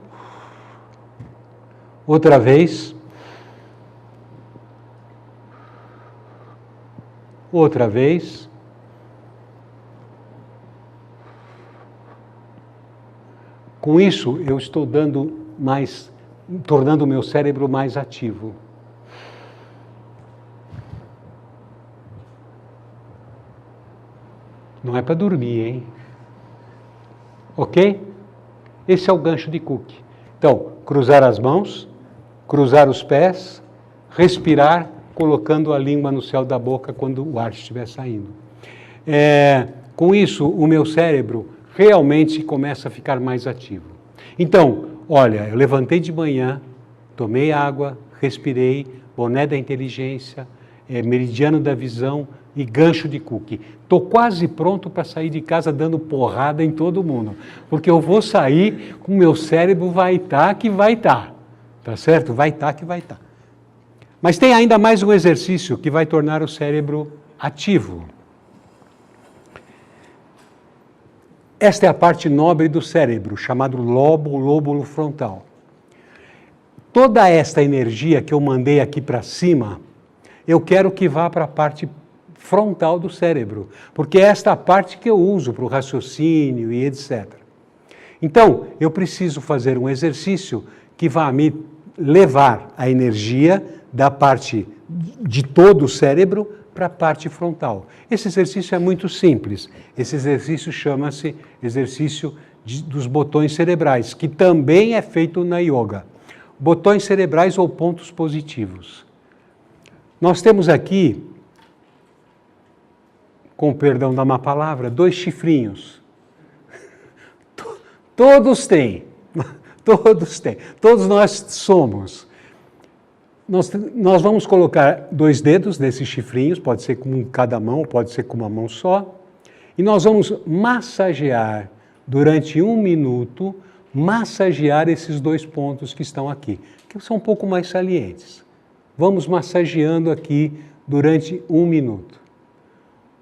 Speaker 1: Outra vez. Outra vez. Com isso, eu estou tornando o meu cérebro mais ativo. Não é para dormir, hein? Ok? Esse é o gancho de Cook. Então, cruzar as mãos, cruzar os pés, respirar, colocando a língua no céu da boca quando o ar estiver saindo. Com isso, o meu cérebro realmente começa a ficar mais ativo. Então, olha, eu levantei de manhã, tomei água, respirei, boné da inteligência, meridiano da visão e gancho de Cook. Estou quase pronto para sair de casa dando porrada em todo mundo, porque eu vou sair com o meu cérebro vai estar que vai estar. Tá certo? Vai estar que vai estar. Mas tem ainda mais um exercício que vai tornar o cérebro ativo. Esta é a parte nobre do cérebro, chamado lóbulo frontal. Toda esta energia que eu mandei aqui para cima, eu quero que vá para a parte frontal do cérebro, porque é esta parte que eu uso para o raciocínio e etc. Então, eu preciso fazer um exercício que vá me levar a energia da parte de todo o cérebro para a parte frontal. Esse exercício é muito simples. Esse exercício chama-se exercício dos botões cerebrais, que também é feito na yoga. Botões cerebrais ou pontos positivos. Nós temos aqui, com perdão da má palavra, 2 chifrinhos. Todos têm. Todos têm. Todos nós somos. Nós vamos colocar 2 dedos nesses chifrinhos, pode ser com cada mão, pode ser com uma mão só, e nós vamos massagear durante 1 minuto, massagear esses 2 pontos que estão aqui, que são um pouco mais salientes. Vamos massageando aqui durante 1 minuto.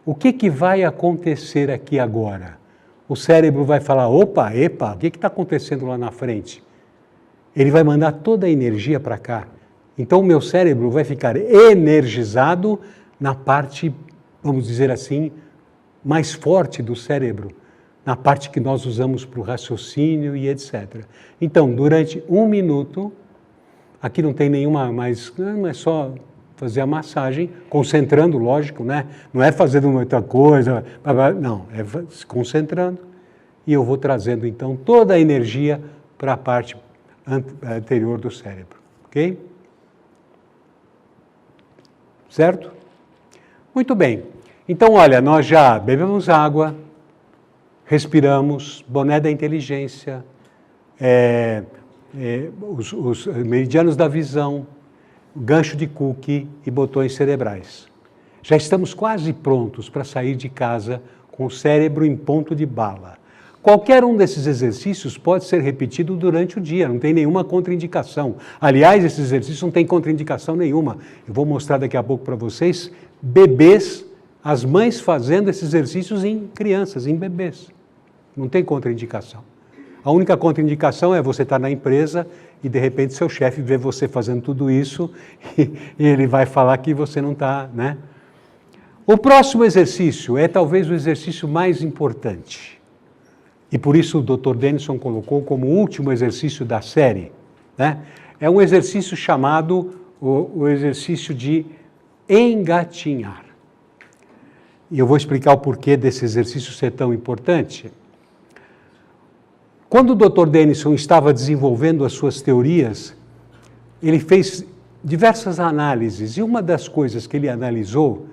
Speaker 1: O que vai acontecer aqui agora? O cérebro vai falar, opa, epa, o que está acontecendo lá na frente? Ele vai mandar toda a energia para cá. Então, o meu cérebro vai ficar energizado na parte, vamos dizer assim, mais forte do cérebro, na parte que nós usamos para o raciocínio e etc. Então, durante 1 minuto, aqui não tem nenhuma mais, não é só fazer a massagem, concentrando, lógico, né? Não é fazendo muita coisa, não, é se concentrando, e eu vou trazendo, então, toda a energia para a parte anterior do cérebro, ok? Certo? Muito bem. Então, olha, nós já bebemos água, respiramos, boné da inteligência, os meridianos da visão, gancho de Cook e botões cerebrais. Já estamos quase prontos para sair de casa com o cérebro em ponto de bala. Qualquer um desses exercícios pode ser repetido durante o dia, não tem nenhuma contraindicação. Aliás, esses exercícios não têm contraindicação nenhuma. Eu vou mostrar daqui a pouco para vocês bebês, as mães fazendo esses exercícios em crianças, em bebês. Não tem contraindicação. A única contraindicação é você estar na empresa e, de repente, seu chefe vê você fazendo tudo isso e ele vai falar que você não está, né? O próximo exercício é talvez o exercício mais importante. E por isso o Dr. Denison colocou como último exercício da série, né? É um exercício chamado o exercício de engatinhar. E eu vou explicar o porquê desse exercício ser tão importante. Quando o Dr. Denison estava desenvolvendo as suas teorias, ele fez diversas análises, e uma das coisas que ele analisou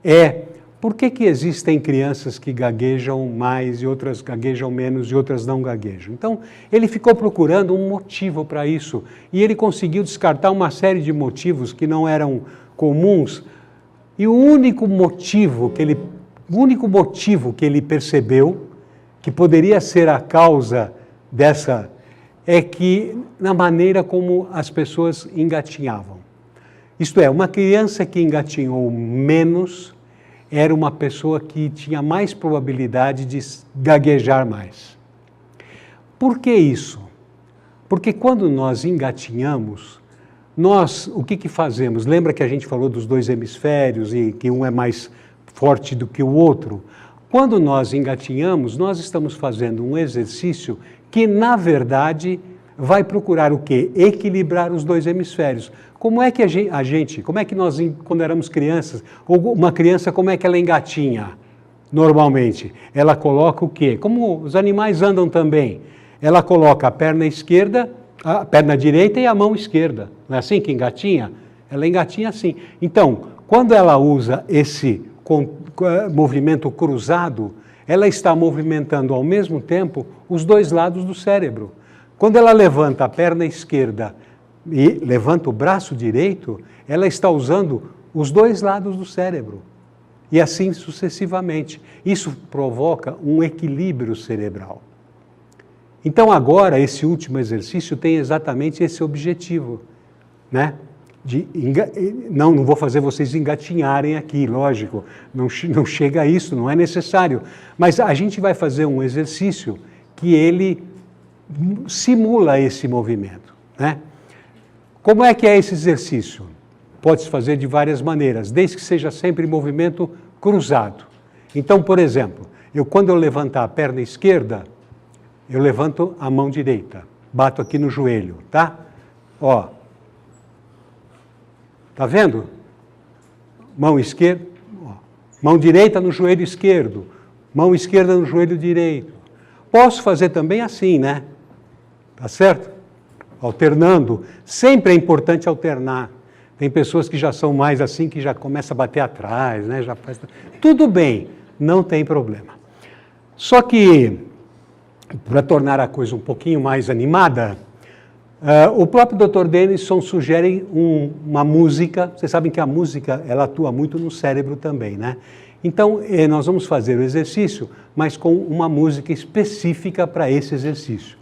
Speaker 1: é por que existem crianças que gaguejam mais e outras gaguejam menos e outras não gaguejam. Então, ele ficou procurando um motivo para isso, e ele conseguiu descartar uma série de motivos que não eram comuns, e o único motivo que ele percebeu que poderia ser a causa dessa é que na maneira como as pessoas engatinhavam. Isto é, uma criança que engatinhou menos era uma pessoa que tinha mais probabilidade de gaguejar mais. Por que isso? Porque quando nós engatinhamos, o que fazemos? Lembra que a gente falou dos 2 hemisférios e que um é mais forte do que o outro? Quando nós engatinhamos, nós estamos fazendo um exercício que, na verdade, vai procurar o quê? Equilibrar os 2 hemisférios. Como é que como é que nós, quando éramos crianças, ou uma criança, como é que ela engatinha? Normalmente, ela coloca o quê? Como os animais andam também. Ela coloca a perna esquerda, a perna direita e a mão esquerda. Não é assim que engatinha? Ela engatinha assim. Então, quando ela usa esse movimento cruzado, ela está movimentando ao mesmo tempo os 2 lados do cérebro. Quando ela levanta a perna esquerda e levanta o braço direito, ela está usando os 2 lados do cérebro. E assim sucessivamente. Isso provoca um equilíbrio cerebral. Então agora, esse último exercício tem exatamente esse objetivo, né? Não vou fazer vocês engatinharem aqui, lógico, não chega a isso, não é necessário. Mas a gente vai fazer um exercício que ele simula esse movimento, né? Como é que é esse exercício? Pode-se fazer de várias maneiras, desde que seja sempre movimento cruzado. Então, por exemplo, quando eu levantar a perna esquerda, eu levanto a mão direita, bato aqui no joelho, tá? Ó. Tá vendo? Mão esquerda, ó. Mão direita no joelho esquerdo, mão esquerda no joelho direito. Posso fazer também assim, né? Tá certo? Alternando. Sempre é importante alternar. Tem pessoas que já são mais assim, que já começa a bater atrás, né? Já faz... Tudo bem, não tem problema. Só que, para tornar a coisa um pouquinho mais animada, o próprio Dr. Denison sugere uma música. Vocês sabem que a música, ela atua muito no cérebro também, né? Então, nós vamos fazer o exercício, mas com uma música específica para esse exercício.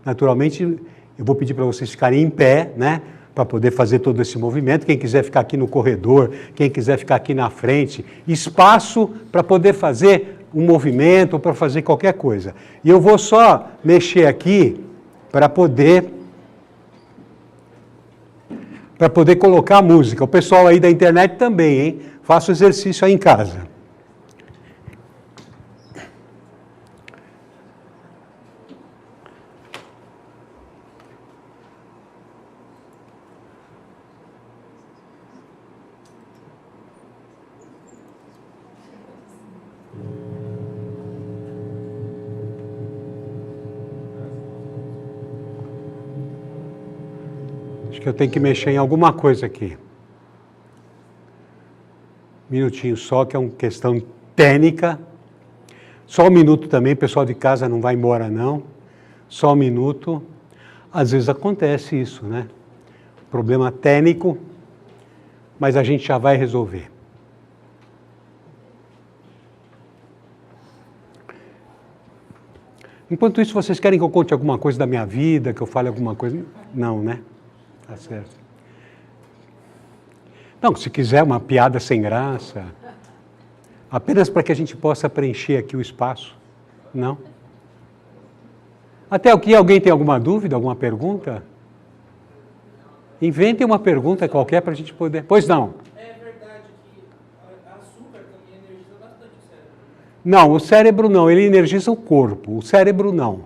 Speaker 1: Naturalmente, eu vou pedir para vocês ficarem em pé, né? Para poder fazer todo esse movimento. Quem quiser ficar aqui no corredor, quem quiser ficar aqui na frente, espaço para poder fazer um movimento ou para fazer qualquer coisa. E eu vou só mexer aqui para poder colocar a música. O pessoal aí da internet também, hein? Faça o exercício aí em casa. Acho que eu tenho que mexer em alguma coisa aqui. Minutinho só, que é uma questão técnica. Só um minuto também, pessoal de casa não vai embora não. Só um minuto. Às vezes acontece isso, né? Problema técnico, mas a gente já vai resolver. Enquanto isso, vocês querem que eu conte alguma coisa da minha vida, que eu fale alguma coisa? Não, né? Tá certo. Não, se quiser uma piada sem graça, apenas para que a gente possa preencher aqui o espaço. Não? Até aqui, alguém tem alguma dúvida, alguma pergunta? Inventem uma pergunta qualquer para a gente poder... Pois não.
Speaker 3: É verdade que açúcar também energiza bastante o cérebro.
Speaker 1: Não, o cérebro não, ele energiza o corpo. O cérebro não.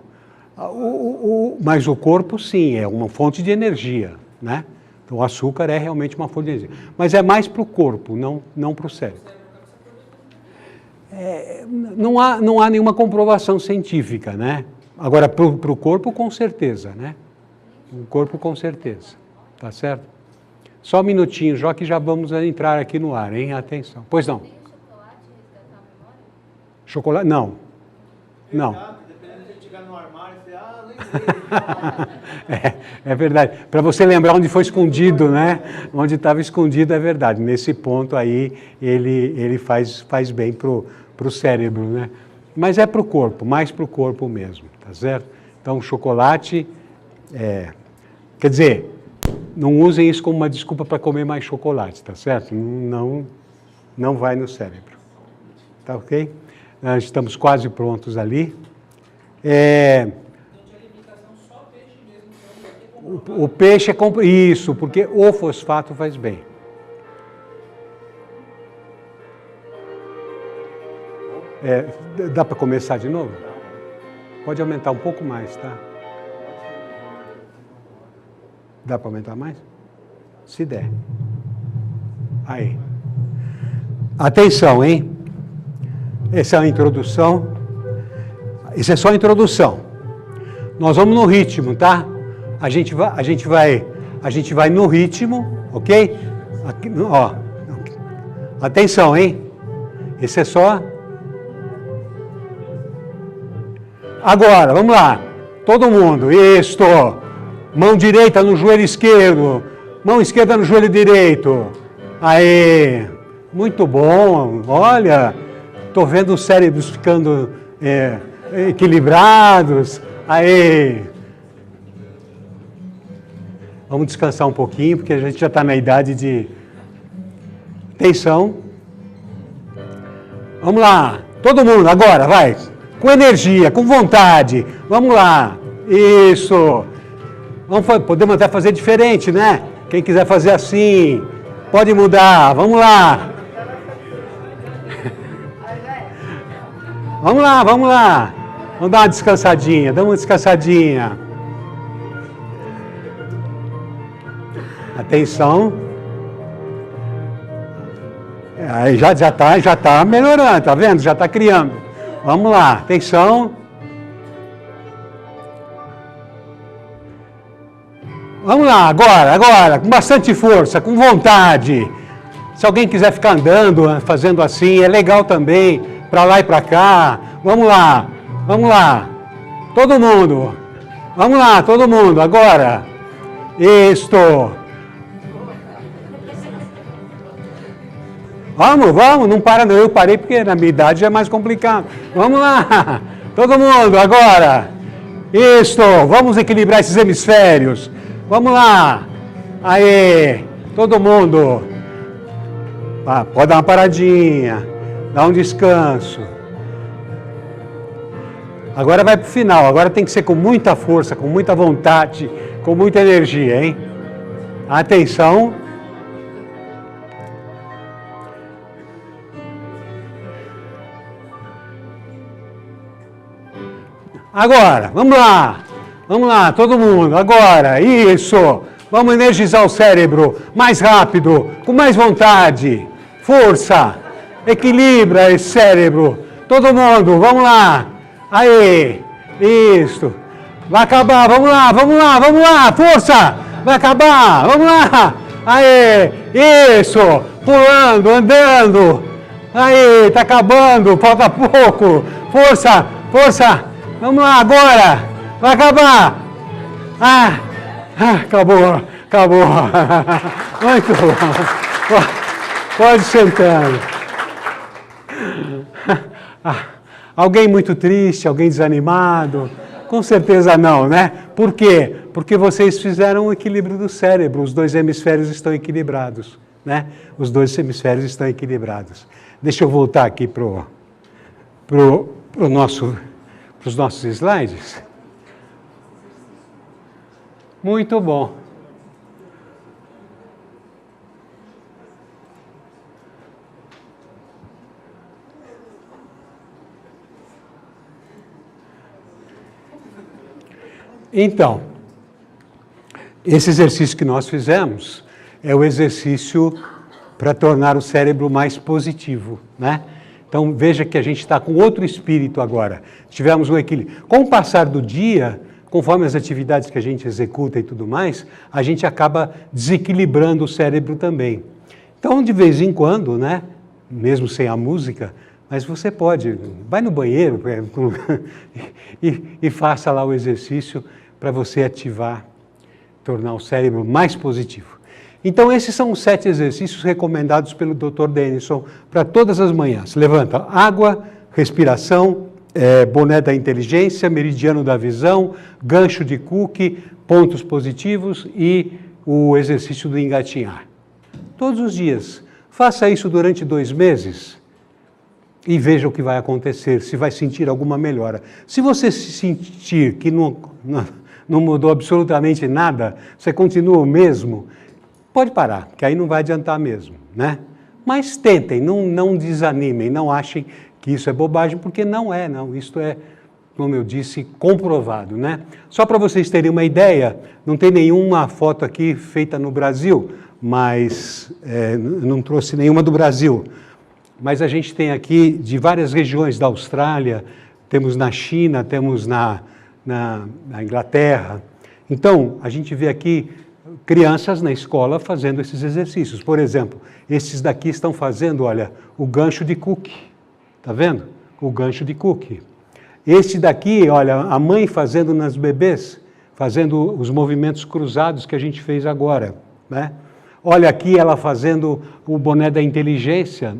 Speaker 1: Mas o corpo sim, é uma fonte de energia, né? Então o açúcar é realmente uma fonte de energia. Mas é mais para o corpo, não para o cérebro. Não há nenhuma comprovação científica, né? Agora, para o corpo, com certeza, né? O corpo, com certeza. Tá certo? Só um minutinho, já que já vamos entrar aqui no ar, hein? Atenção. Pois não.
Speaker 2: Tem chocolate resgatar a memória?
Speaker 1: Chocolate? Não. Não.
Speaker 3: Dependendo de você chegar no armário, você, lembrei.
Speaker 1: É verdade. Para você lembrar onde foi escondido, né? Onde estava escondido, é verdade. Nesse ponto aí, ele faz bem para o cérebro, né? Mas é para o corpo, mais para o corpo mesmo, tá certo? Então, chocolate, quer dizer, não usem isso como uma desculpa para comer mais chocolate, tá certo? Não vai no cérebro. Tá ok? Nós estamos quase prontos ali. O peixe é isso, porque o fosfato faz bem. Dá para começar de novo? Pode aumentar um pouco mais, tá? Dá para aumentar mais? Se der. Aí. Atenção, hein? Essa é a introdução. Isso é só a introdução. Nós vamos no ritmo, tá? A gente vai no ritmo, ok? Aqui, ó. Atenção, hein? Esse é só. Agora, vamos lá. Todo mundo. Isto. Mão direita no joelho esquerdo. Mão esquerda no joelho direito. Aê. Muito bom. Olha. Estou vendo os cérebros ficando equilibrados. Aê. Vamos descansar um pouquinho, porque a gente já está na idade de... Atenção. Vamos lá. Todo mundo, agora, vai. Com energia, com vontade. Vamos lá. Isso. Podemos até fazer diferente, né? Quem quiser fazer assim, pode mudar. Vamos lá. Vamos lá, vamos lá. Vamos dar uma descansadinha, dá uma descansadinha. Atenção. Aí já tá melhorando, tá vendo? Já está criando. Vamos lá, atenção. Vamos lá, agora, com bastante força, com vontade. Se alguém quiser ficar andando, fazendo assim, é legal também, para lá e para cá. Vamos lá, todo mundo. Vamos lá, todo mundo, agora. Isto. Vamos, não para não. Eu parei porque na minha idade é mais complicado. Vamos lá, todo mundo, agora. Isto, vamos equilibrar esses hemisférios. Vamos lá. Aê, todo mundo. Pode dar uma paradinha, dar um descanso. Agora vai para o final, agora tem que ser com muita força, com muita vontade, com muita energia, hein? Atenção. Agora, vamos lá, todo mundo, agora, isso, vamos energizar o cérebro, mais rápido, com mais vontade, força, equilibra esse cérebro, todo mundo, vamos lá, aí, isso, vai acabar, vamos lá, força, vai acabar, vamos lá, aí, isso, pulando, andando, aí, tá acabando, falta pouco, força, vamos lá, agora, vai acabar, acabou, muito bom, pode sentando. Alguém muito triste, alguém desanimado? Com certeza não, né? Por quê? Porque vocês fizeram o equilíbrio do cérebro, os dois hemisférios estão equilibrados, né? Os dois hemisférios estão equilibrados. Deixa eu voltar aqui para os nossos slides. Muito bom. Então, esse exercício que nós fizemos é o exercício para tornar o cérebro mais positivo, né? Então, veja que a gente está com outro espírito agora. Tivemos um equilíbrio. Com o passar do dia, conforme as atividades que a gente executa e tudo mais, a gente acaba desequilibrando o cérebro também. Então, de vez em quando, né, mesmo sem a música, mas você pode, vai no banheiro e faça lá o exercício para você ativar, tornar o cérebro mais positivo. Então, esses são os 7 exercícios recomendados pelo Dr. Denison para todas as manhãs. Levanta água, respiração, boné da inteligência, meridiano da visão, gancho de Cook, pontos positivos e o exercício do engatinhar. Todos os dias. Faça isso durante 2 meses e veja o que vai acontecer, se vai sentir alguma melhora. Se você se sentir que não mudou absolutamente nada, você continua o mesmo, pode parar, que aí não vai adiantar mesmo, né? Mas tentem, não desanimem, não achem que isso é bobagem, porque não é, não. Isto é, como eu disse, comprovado, né? Só para vocês terem uma ideia, não tem nenhuma foto aqui feita no Brasil, mas não trouxe nenhuma do Brasil. Mas a gente tem aqui de várias regiões da Austrália, temos na China, temos na Inglaterra. Então, a gente vê aqui crianças na escola fazendo esses exercícios. Por exemplo, esses daqui estão fazendo, olha, o gancho de Cook. Está vendo? O gancho de Cook. Este daqui, olha, a mãe fazendo nas bebês, fazendo os movimentos cruzados que a gente fez agora, né? Olha aqui ela fazendo o boné da inteligência,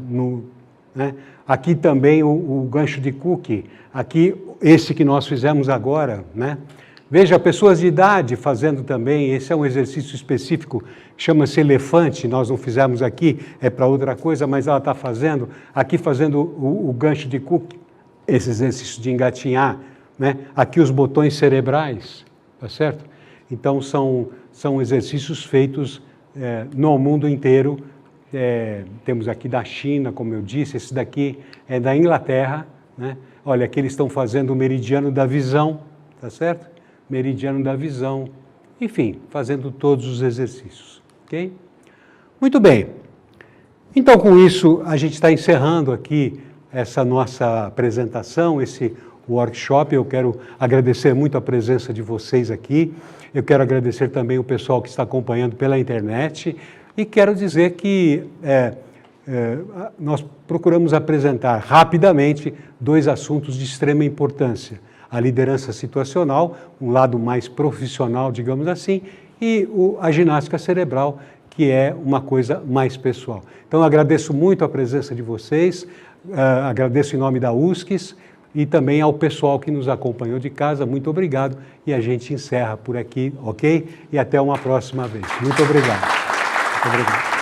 Speaker 1: né? Aqui também o gancho de Cook, aqui esse que nós fizemos agora, né? Veja, pessoas de idade fazendo também, esse é um exercício específico, chama-se elefante, nós não fizemos aqui, é para outra coisa, mas ela está fazendo, aqui fazendo o gancho de Cook, esse exercício de engatinhar, né? Aqui os botões cerebrais, tá certo? Então são exercícios feitos no mundo inteiro, temos aqui da China, como eu disse, esse daqui é da Inglaterra, né? Olha, aqui eles estão fazendo o meridiano da visão, tá certo? Meridiano da visão, enfim, fazendo todos os exercícios, ok? Muito bem. Então, com isso, a gente está encerrando aqui essa nossa apresentação, esse workshop. Eu quero agradecer muito a presença de vocês aqui. Eu quero agradecer também o pessoal que está acompanhando pela internet e quero dizer que nós procuramos apresentar rapidamente 2 assuntos de extrema importância. A liderança situacional, um lado mais profissional, digamos assim, e a ginástica cerebral, que é uma coisa mais pessoal. Então, eu agradeço muito a presença de vocês, agradeço em nome da USCIS e também ao pessoal que nos acompanhou de casa. Muito obrigado e a gente encerra por aqui, ok? E até uma próxima vez. Muito obrigado. Muito obrigado.